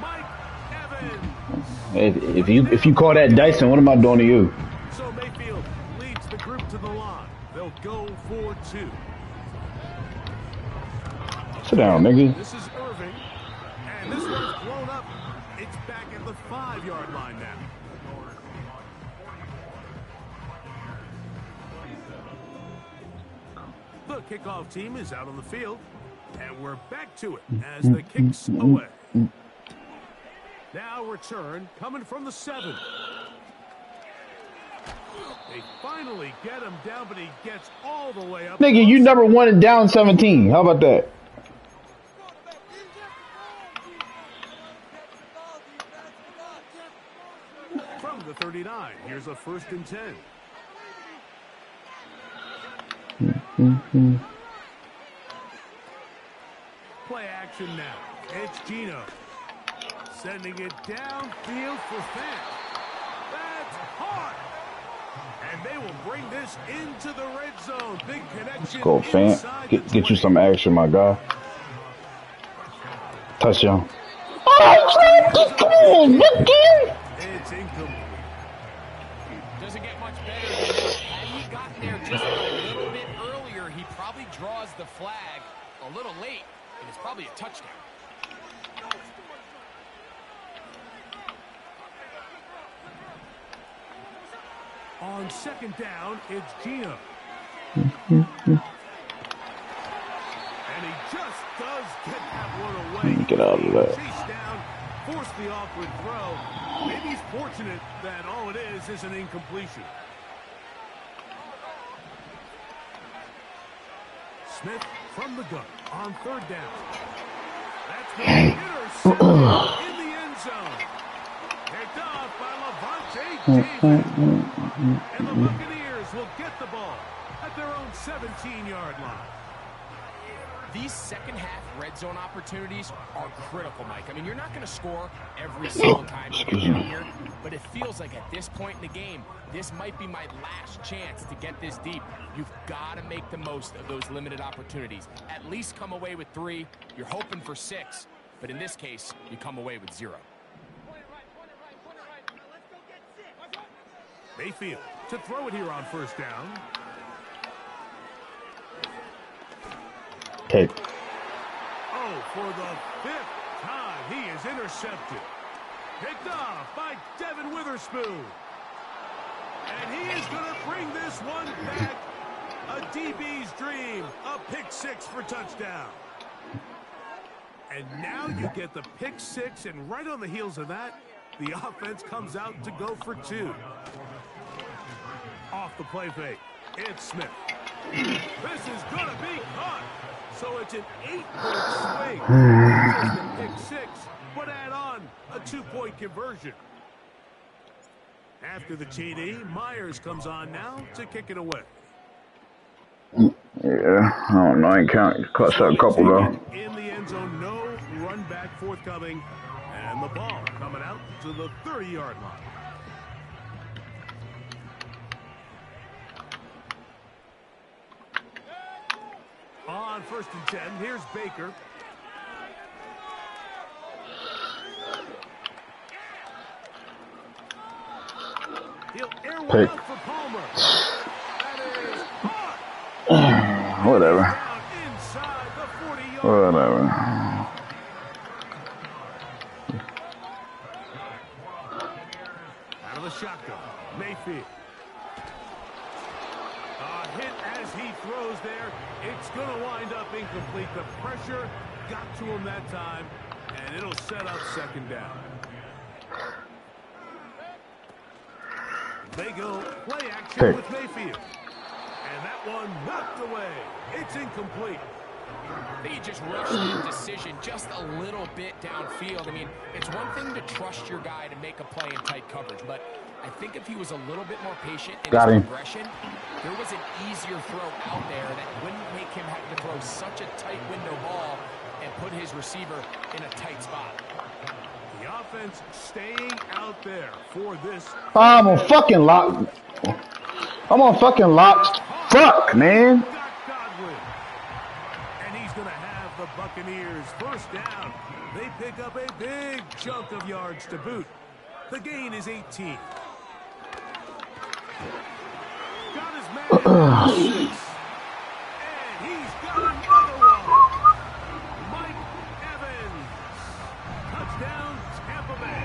Mike Evans. If you call that Dyson, what am I doing to you? So Mayfield leads the group to the line. They'll go for 2. Sit down, nigga. This is Irving, and this one's blown up. It's back at the 5-yard line now. The kickoff team is out on the field, and we're back to it as the kick's away. Now return coming from the 7. They finally get him down, but he gets all the way up. Nigga, you never won it down 17. How about that? From the 39, here's a 1st and 10. Play action now. It's Gino. Sending it downfield for Fant. That's hard. And they will bring this into the red zone. Big connection. Go, Fant. Get you some action, my guy. Touchdown. It's incomplete. Doesn't get much better than that. Had he gotten there just a little bit earlier, he probably draws the flag a little late, and it's probably a touchdown. On 2nd down, it's Gino. play. Get out of that. Chase down, force the awkward throw. Maybe he's fortunate that all it is an incompletion. Smith from the gun on third down. That's going intercepted in the end zone. Picked off by Levante David. And the Buccaneers will get the ball at their own 17-yard line. These second-half red zone opportunities are critical, Mike. I mean, you're not going to score every single time you get down here, but it feels like at this point in the game, this might be my last chance to get this deep. You've got to make the most of those limited opportunities. At least come away with 3. You're hoping for 6, but in this case, you come away with 0. Mayfield to throw it here on first down. Okay. Oh, for the 5th time, he is intercepted. Picked off by Devin Witherspoon. And he is going to bring this one back. A DB's dream. A pick 6 for touchdown. And now you get the pick 6, and right on the heels of that, the offense comes out to go for 2. Off the play fake, it's Smith. This is going to be caught. So it's an 8-point swing. Just a pick 6, but add on a 2-point conversion. After the TD, Myers comes on now to kick it away. Yeah, I don't know. I ain't caught a couple though. In the end zone, no run back forthcoming, and the ball coming out to the 30-yard line. On 1st and 10, here's Baker. He'll air one out for Palmer. That is caught. Whatever. Inside the 40-yard line. Whatever. Out of the shotgun, Mayfield. Hit as he throws there. It's going to wind up incomplete. The pressure got to him that time, and it'll set up 2nd down. They go play action with Mayfield. And that one knocked away. It's incomplete. They just rushed the decision just a little bit downfield. I mean, it's one thing to trust your guy to make a play in tight coverage, but I think if he was a little bit more patient in his progression, there was an easier throw out there that wouldn't make him have to throw such a tight window ball and put his receiver in a tight spot. The offense staying out there for this. I'm on fucking lock. I'm on fucking locks. Fuck, man. And he's going to have the Buccaneers 1st down. They pick up a big chunk of yards to boot. The gain is 18. Got his man 6. And he's got another one. Mike Evans. Touchdown, Tampa Bay.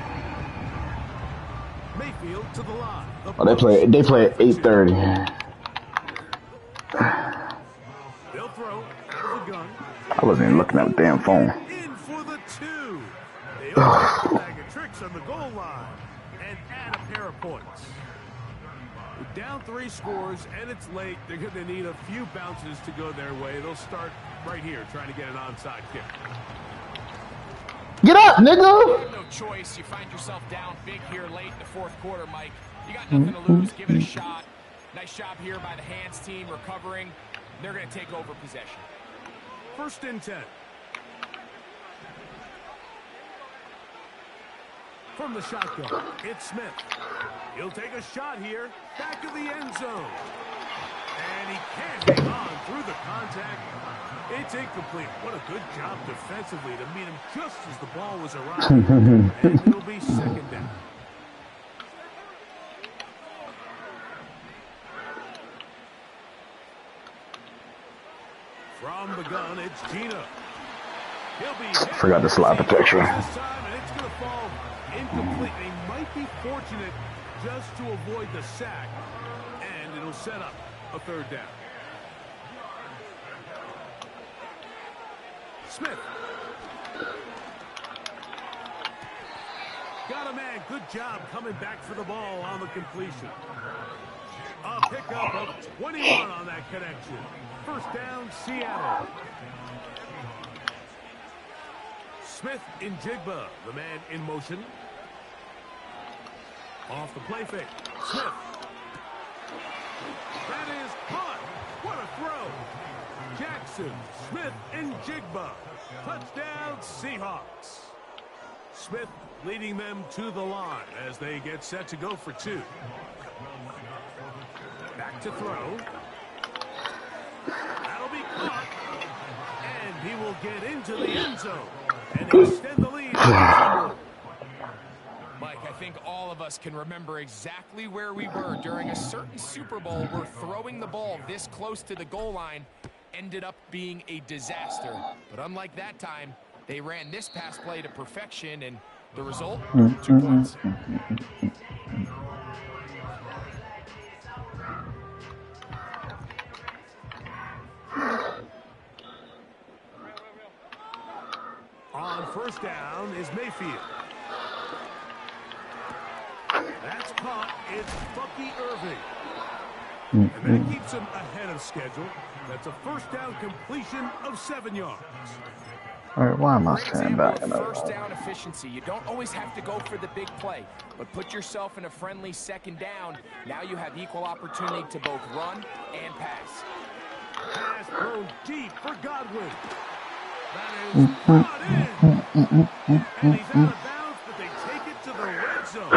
Mayfield to the line. Oh, they play at 8:30. They'll throw out of the gun. I wasn't even looking at the damn phone. In for the 2. They open up a bag of tricks on the goal line and add a pair of points. Down 3 scores, and it's late. They're going to need a few bounces to go their way. They'll start right here, trying to get an onside kick. Get up, nigga! You have no choice. You find yourself down big here late in the 4th quarter, Mike. You got nothing to lose. Give it a shot. Nice job here by the hands team recovering. They're going to take over possession. 1st and 10. From the shotgun, it's Smith. He'll take a shot here, back of the end zone. And he can't hang on through the contact. It's incomplete. What a good job defensively to meet him just as the ball was arriving. And it'll be 2nd down. From the gun, it's Gina. Forgot the slide protection. This time, and it's going to fall incomplete. They might be fortunate just to avoid the sack, and it'll set up a 3rd down. Smith Got a man. Good job coming back for the ball on the completion. A pickup of 21 on that connection. First down, Seattle. Smith in Jigba, the man in motion. Off the play fake. Smith. That is caught. What a throw. Jackson, Smith, and Jigba. Touchdown, Seahawks. Smith leading them to the line as they get set to go for two. Back to throw. That'll be caught. And he will get into the end zone and extend the lead. Mike, I think all of us can remember exactly where we were during a certain Super Bowl where throwing the ball this close to the goal line ended up being a disaster. But unlike that time, they ran this pass play to perfection, and the result, 2 points. On first down is Mayfield. That's caught. It's Bucky Irving. And that keeps him ahead of schedule. That's a first down completion of 7 yards. All right, why am I Great standing example back? of first down efficiency. You don't always have to go for the big play, but put yourself in a friendly second down. Now you have equal opportunity to both run and pass. Pass thrown deep for Godwin. That is brought in. And he's out of bounds, but they take it to the red zone.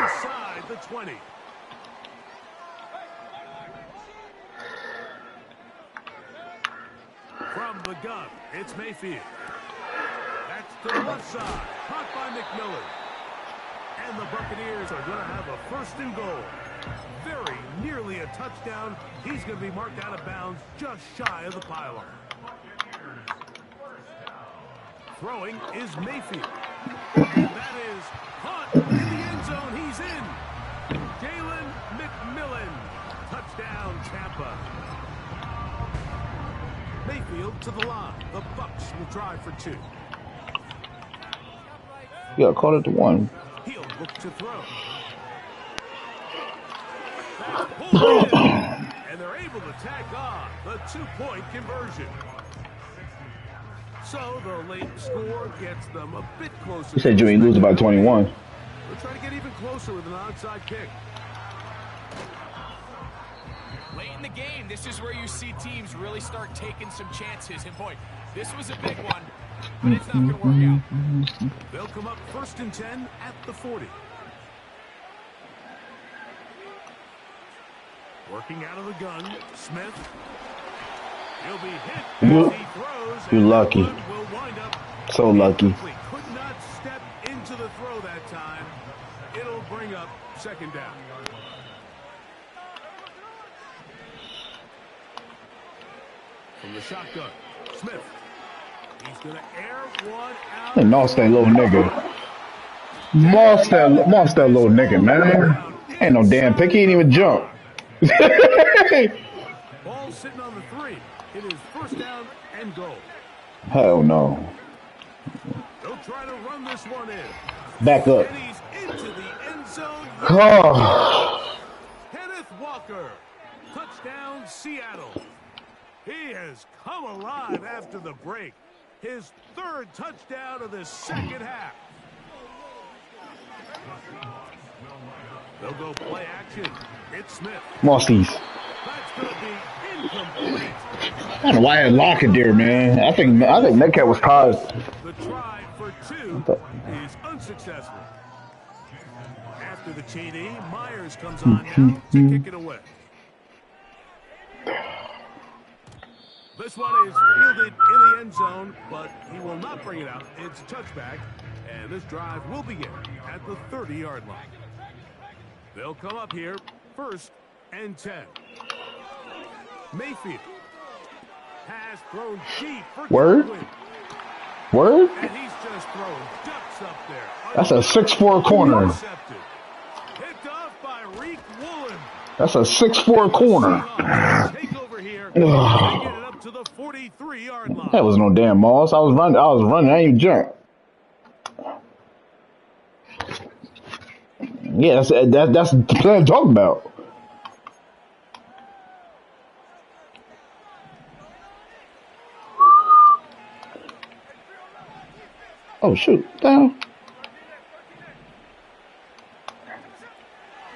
Inside the 20. From the gun, it's Mayfield. That's to the left side. Caught by McMillan. And the Buccaneers are going to have a first and goal. Very nearly a touchdown. He's going to be marked out of bounds just shy of the pylon. Throwing is Mayfield. And that is caught in the end zone. He's in. Jalen McMillan. Touchdown, Tampa. Mayfield to the line. The Bucs will try for two. Yeah, call it the one. He'll look to throw. That's pulled in. And they're able to tack on the 2-point conversion. So the late score gets them a bit closer. You said you ain't losing by 21. We'll try to get even closer with an onside kick. Late in the game, this is where you see teams really start taking some chances. And boy, this was a big one, but it's not going to work out. They'll come up first and 10 at the 40. Working out of the gun, Smith. He'll be hit as he throws. You're lucky. Will wind up So lucky. could not step into the throw that time. It'll bring up second down. From the shotgun, Smith. He's going to air one out. Hey, Moss that little nigga. Moss that little nigga, man. Ain't no damn pick. He ain't even jump. Ball sitting on the 3. It is first down and goal. Hell no. They'll try to run this one in. Back up. And he's into the end zone. Oh. Kenneth Walker. Touchdown, Seattle. He has come alive after the break. His 3rd touchdown of the second half. They'll go play action. It's Smith. Mossies. That's going to be incomplete. I don't know why I had Lockett there, man. I think Metcalf was tired. The try for 2 is unsuccessful. After the TD, Myers comes on now to kick it away. This one is fielded in the end zone, but he will not bring it out. It's a touchback, and this drive will begin at the 30-yard line. They'll come up here first and 10. Mayfield has thrown deep for Word? Godwin. Word? And he's just throwing ducks up there. That's a 6'4" corner. Intercepted. Picked off by Reek Woolen. That's a 6'4" corner. Take over here. They get it up to the 40 43-yard line. That was no damn Moss. I was running. I ain't jump. Yeah, that's the play I'm talking about. Oh shoot! Down.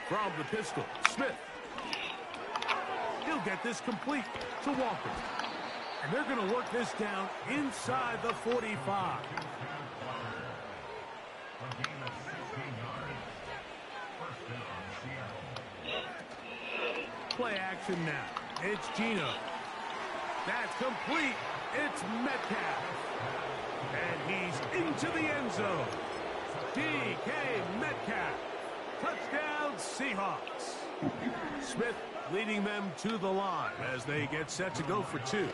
From the pistol, Smith. He'll get this complete to Walker. And they're going to work this down inside the 45. Play action now. It's Gino. That's complete. It's Metcalf. And he's into the end zone. DK Metcalf. Touchdown, Seahawks. Smith leading them to the line as they get set to go for two.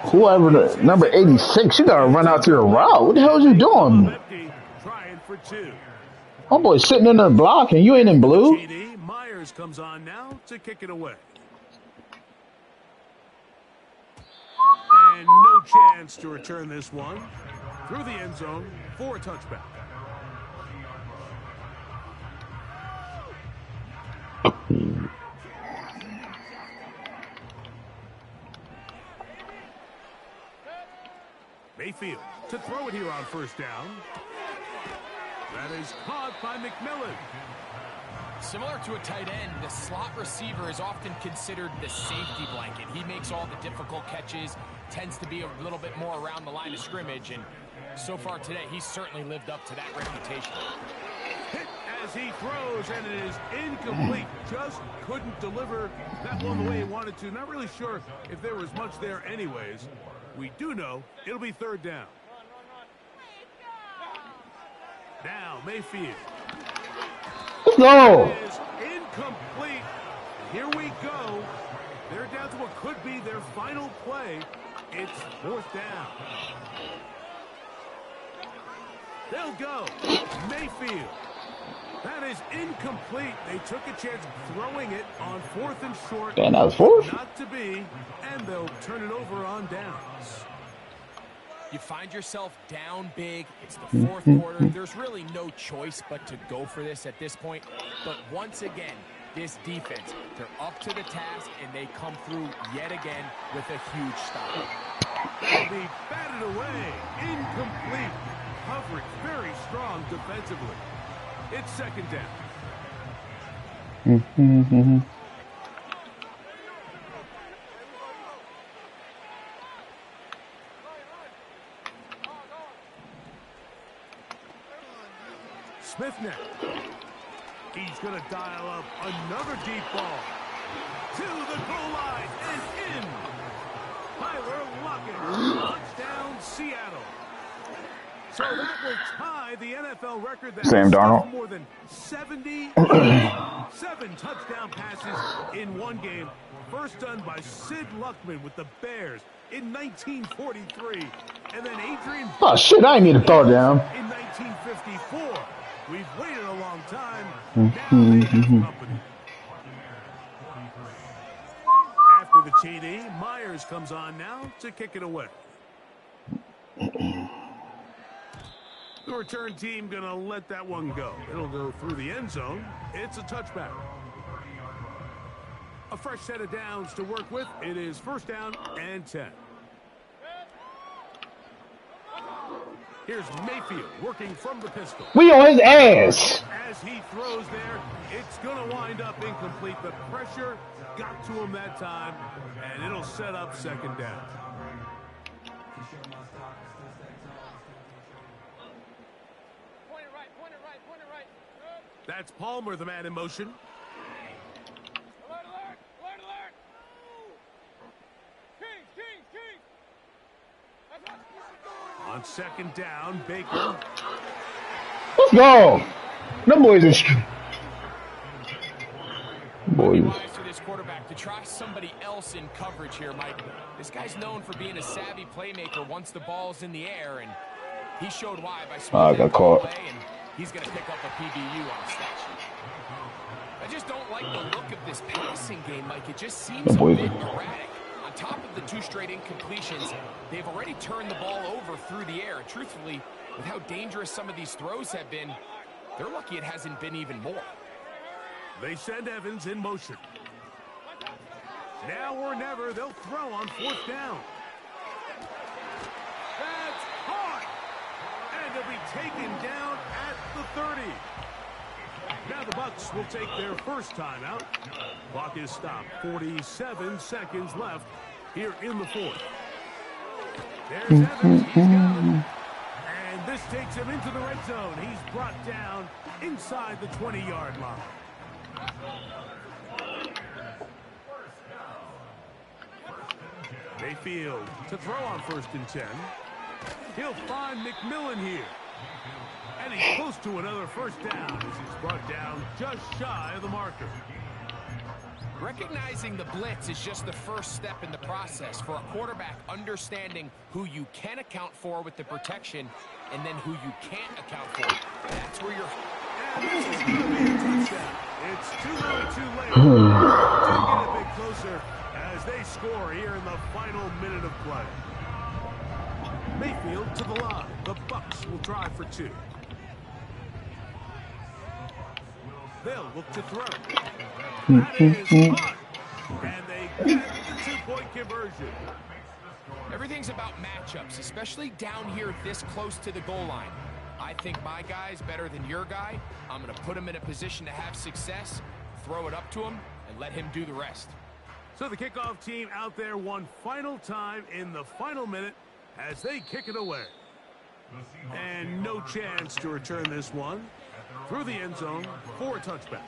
Whoever number 86, you gotta run out to the route. What the hell is you doing? Trying for two. My boy's sitting in the block and you ain't in blue. Myers comes on now to kick it away. And no chance to return this one through the end zone for a touchback. Mayfield to throw it here on first down. That is caught by McMillan. Similar to a tight end, the slot receiver is often considered the safety blanket. He makes all the difficult catches, tends to be a little bit more around the line of scrimmage, and so far today, he's certainly lived up to that reputation. Hit as he throws, and it is incomplete. Just couldn't deliver that one the way he wanted to. Not really sure if there was much there anyways. We do know it'll be third down. Now, Mayfield. No. It is incomplete. Here we go. They're down to what could be their final play. It's fourth down. They'll go. Mayfield. That is incomplete. They took a chance throwing it on fourth and short. And that was fourth? Not to be. And they'll turn it over on downs. You find yourself down big. It's the fourth quarter. There's really no choice but to go for this at this point. But once again, this defense, they're up to the task, and they come through yet again with a huge stop. They'll be batted away. Incomplete. Coverage very strong defensively. It's second down. Smith now. He's going to dial up another deep ball. To the goal line and in. Tyler Lockett. Touchdown, Seattle. So that will tie the NFL record that Sam Darnold. more than 77 touchdown passes in one game. First done by Sid Luckman with the Bears in 1943. And then Adrian... Oh, shit, I ain't need to throw it down. In 1954. We've waited a long time. Now they have company. After the TD, Myers comes on now to kick it away. The return team going to let that one go. It'll go through the end zone. It's a touchback. A fresh set of downs to work with. It is first down and 10. Here's Mayfield working from the pistol. We on his ass. As he throws there, it's going to wind up incomplete. The pressure got to him that time, and it'll set up second down. That's Palmer, the man in motion. Alert, alert, alert, alert. King. On second down, Baker. Let's go. Them boys are boys. To this quarterback to try somebody else in coverage here, Mike. This guy's known for being a savvy playmaker once the ball's in the air, and he showed why by I got caught. and he's going to pick up a PBU on the stat sheet. I just don't like the look of this passing game, Mike. It just seems That a boy's bit erratic. On top of the 2 straight incompletions, they've already turned the ball over through the air. And truthfully, with how dangerous some of these throws have been, they're lucky it hasn't been even more. They send Evans in motion. Now or never, they'll throw on 4th down. That's hard. And they'll be taken down at the 30. Now the Bucs will take their first timeout. Clock is stopped. 47 seconds left here in the 4th. There's Evans. He's got it. And this takes him into the red zone. He's brought down inside the 20-yard line. Mayfield to throw on 1st and 10. He'll find McMillan here. And he's close to another first down as he's brought down just shy of the marker. Recognizing the blitz is just the first step in the process for a quarterback understanding who you can account for with the protection and then who you can't account for. That's where you're... And this is going to be a touchdown. It's too little too late to get a bit closer as they score here in the final minute of play. Mayfield to the line. The Bucs will try for 2. They'll look to throw. That is caught. And they get the 2-point conversion. Everything's about matchups, especially down here this close to the goal line. I think my guy's better than your guy. I'm going to put him in a position to have success, throw it up to him, and let him do the rest. So the kickoff team out there one final time in the final minute as they kick it away. And no chance to return this one through the end zone for a touchback.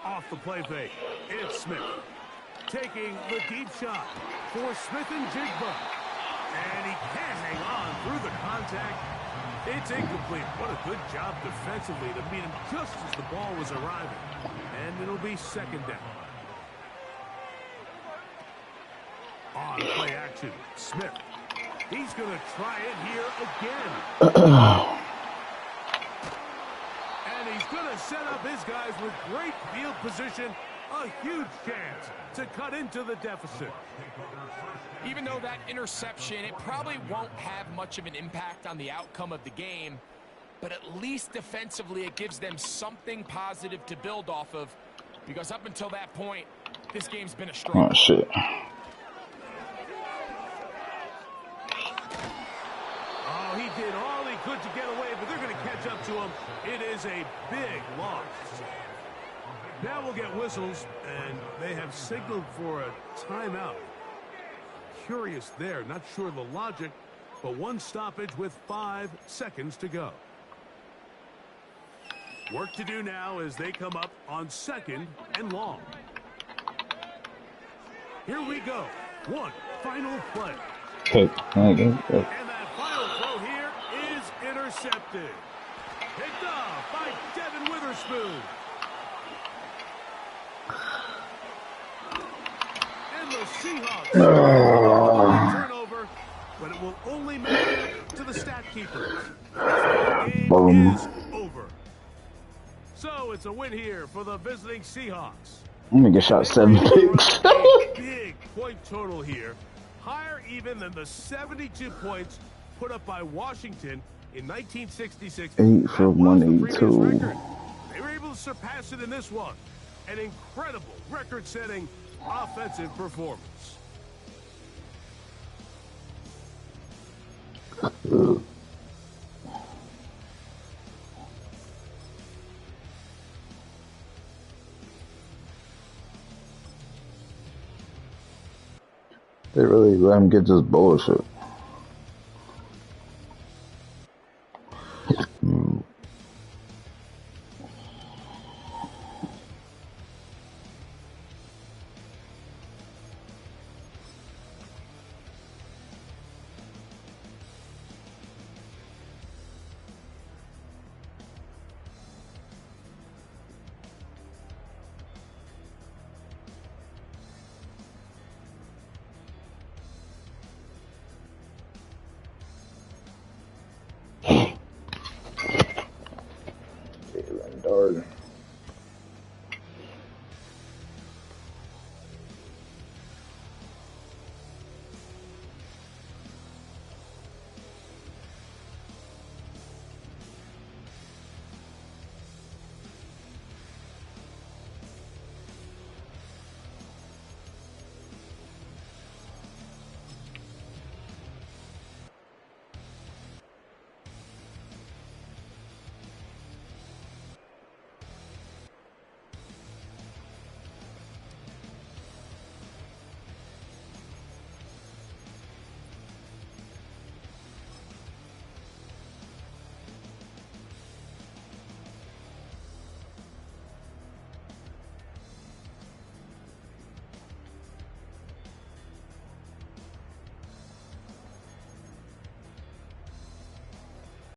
Off the play fake, it's Smith. Taking the deep shot for Smith and Jigba. And he can't hang on through the contact. It's incomplete. What a good job defensively to meet him just as the ball was arriving. And it'll be 2nd down. On play action, Smith. He's going to try it here again. And he's going to set up his guys with great field position. A huge chance to cut into the deficit. Even though that interception, it probably won't have much of an impact on the outcome of the game, but at least defensively it gives them something positive to build off of, because up until that point, this game's been a struggle. Oh, shit. Oh, he did all he could to get away, but they're going to catch up to him. It is a big loss. Now we'll get whistles, and they have signaled for a timeout. Curious there, not sure the logic, but one stoppage with 5 seconds to go. Work to do now as they come up on 2nd and long. Here we go. One final play. Okay. And that final throw here is intercepted. Picked off by Devin Witherspoon. And the Seahawks turnover, but it will only matter to the stat keepers. The game is over. So it's a win here for the visiting Seahawks. I'm gonna get shot 7 picks. Big point total here, higher even than the 72 points put up by Washington in 1966. 8 for 182. They were able to surpass it in this one. An incredible record-setting offensive performance. They really let him get this bullshit.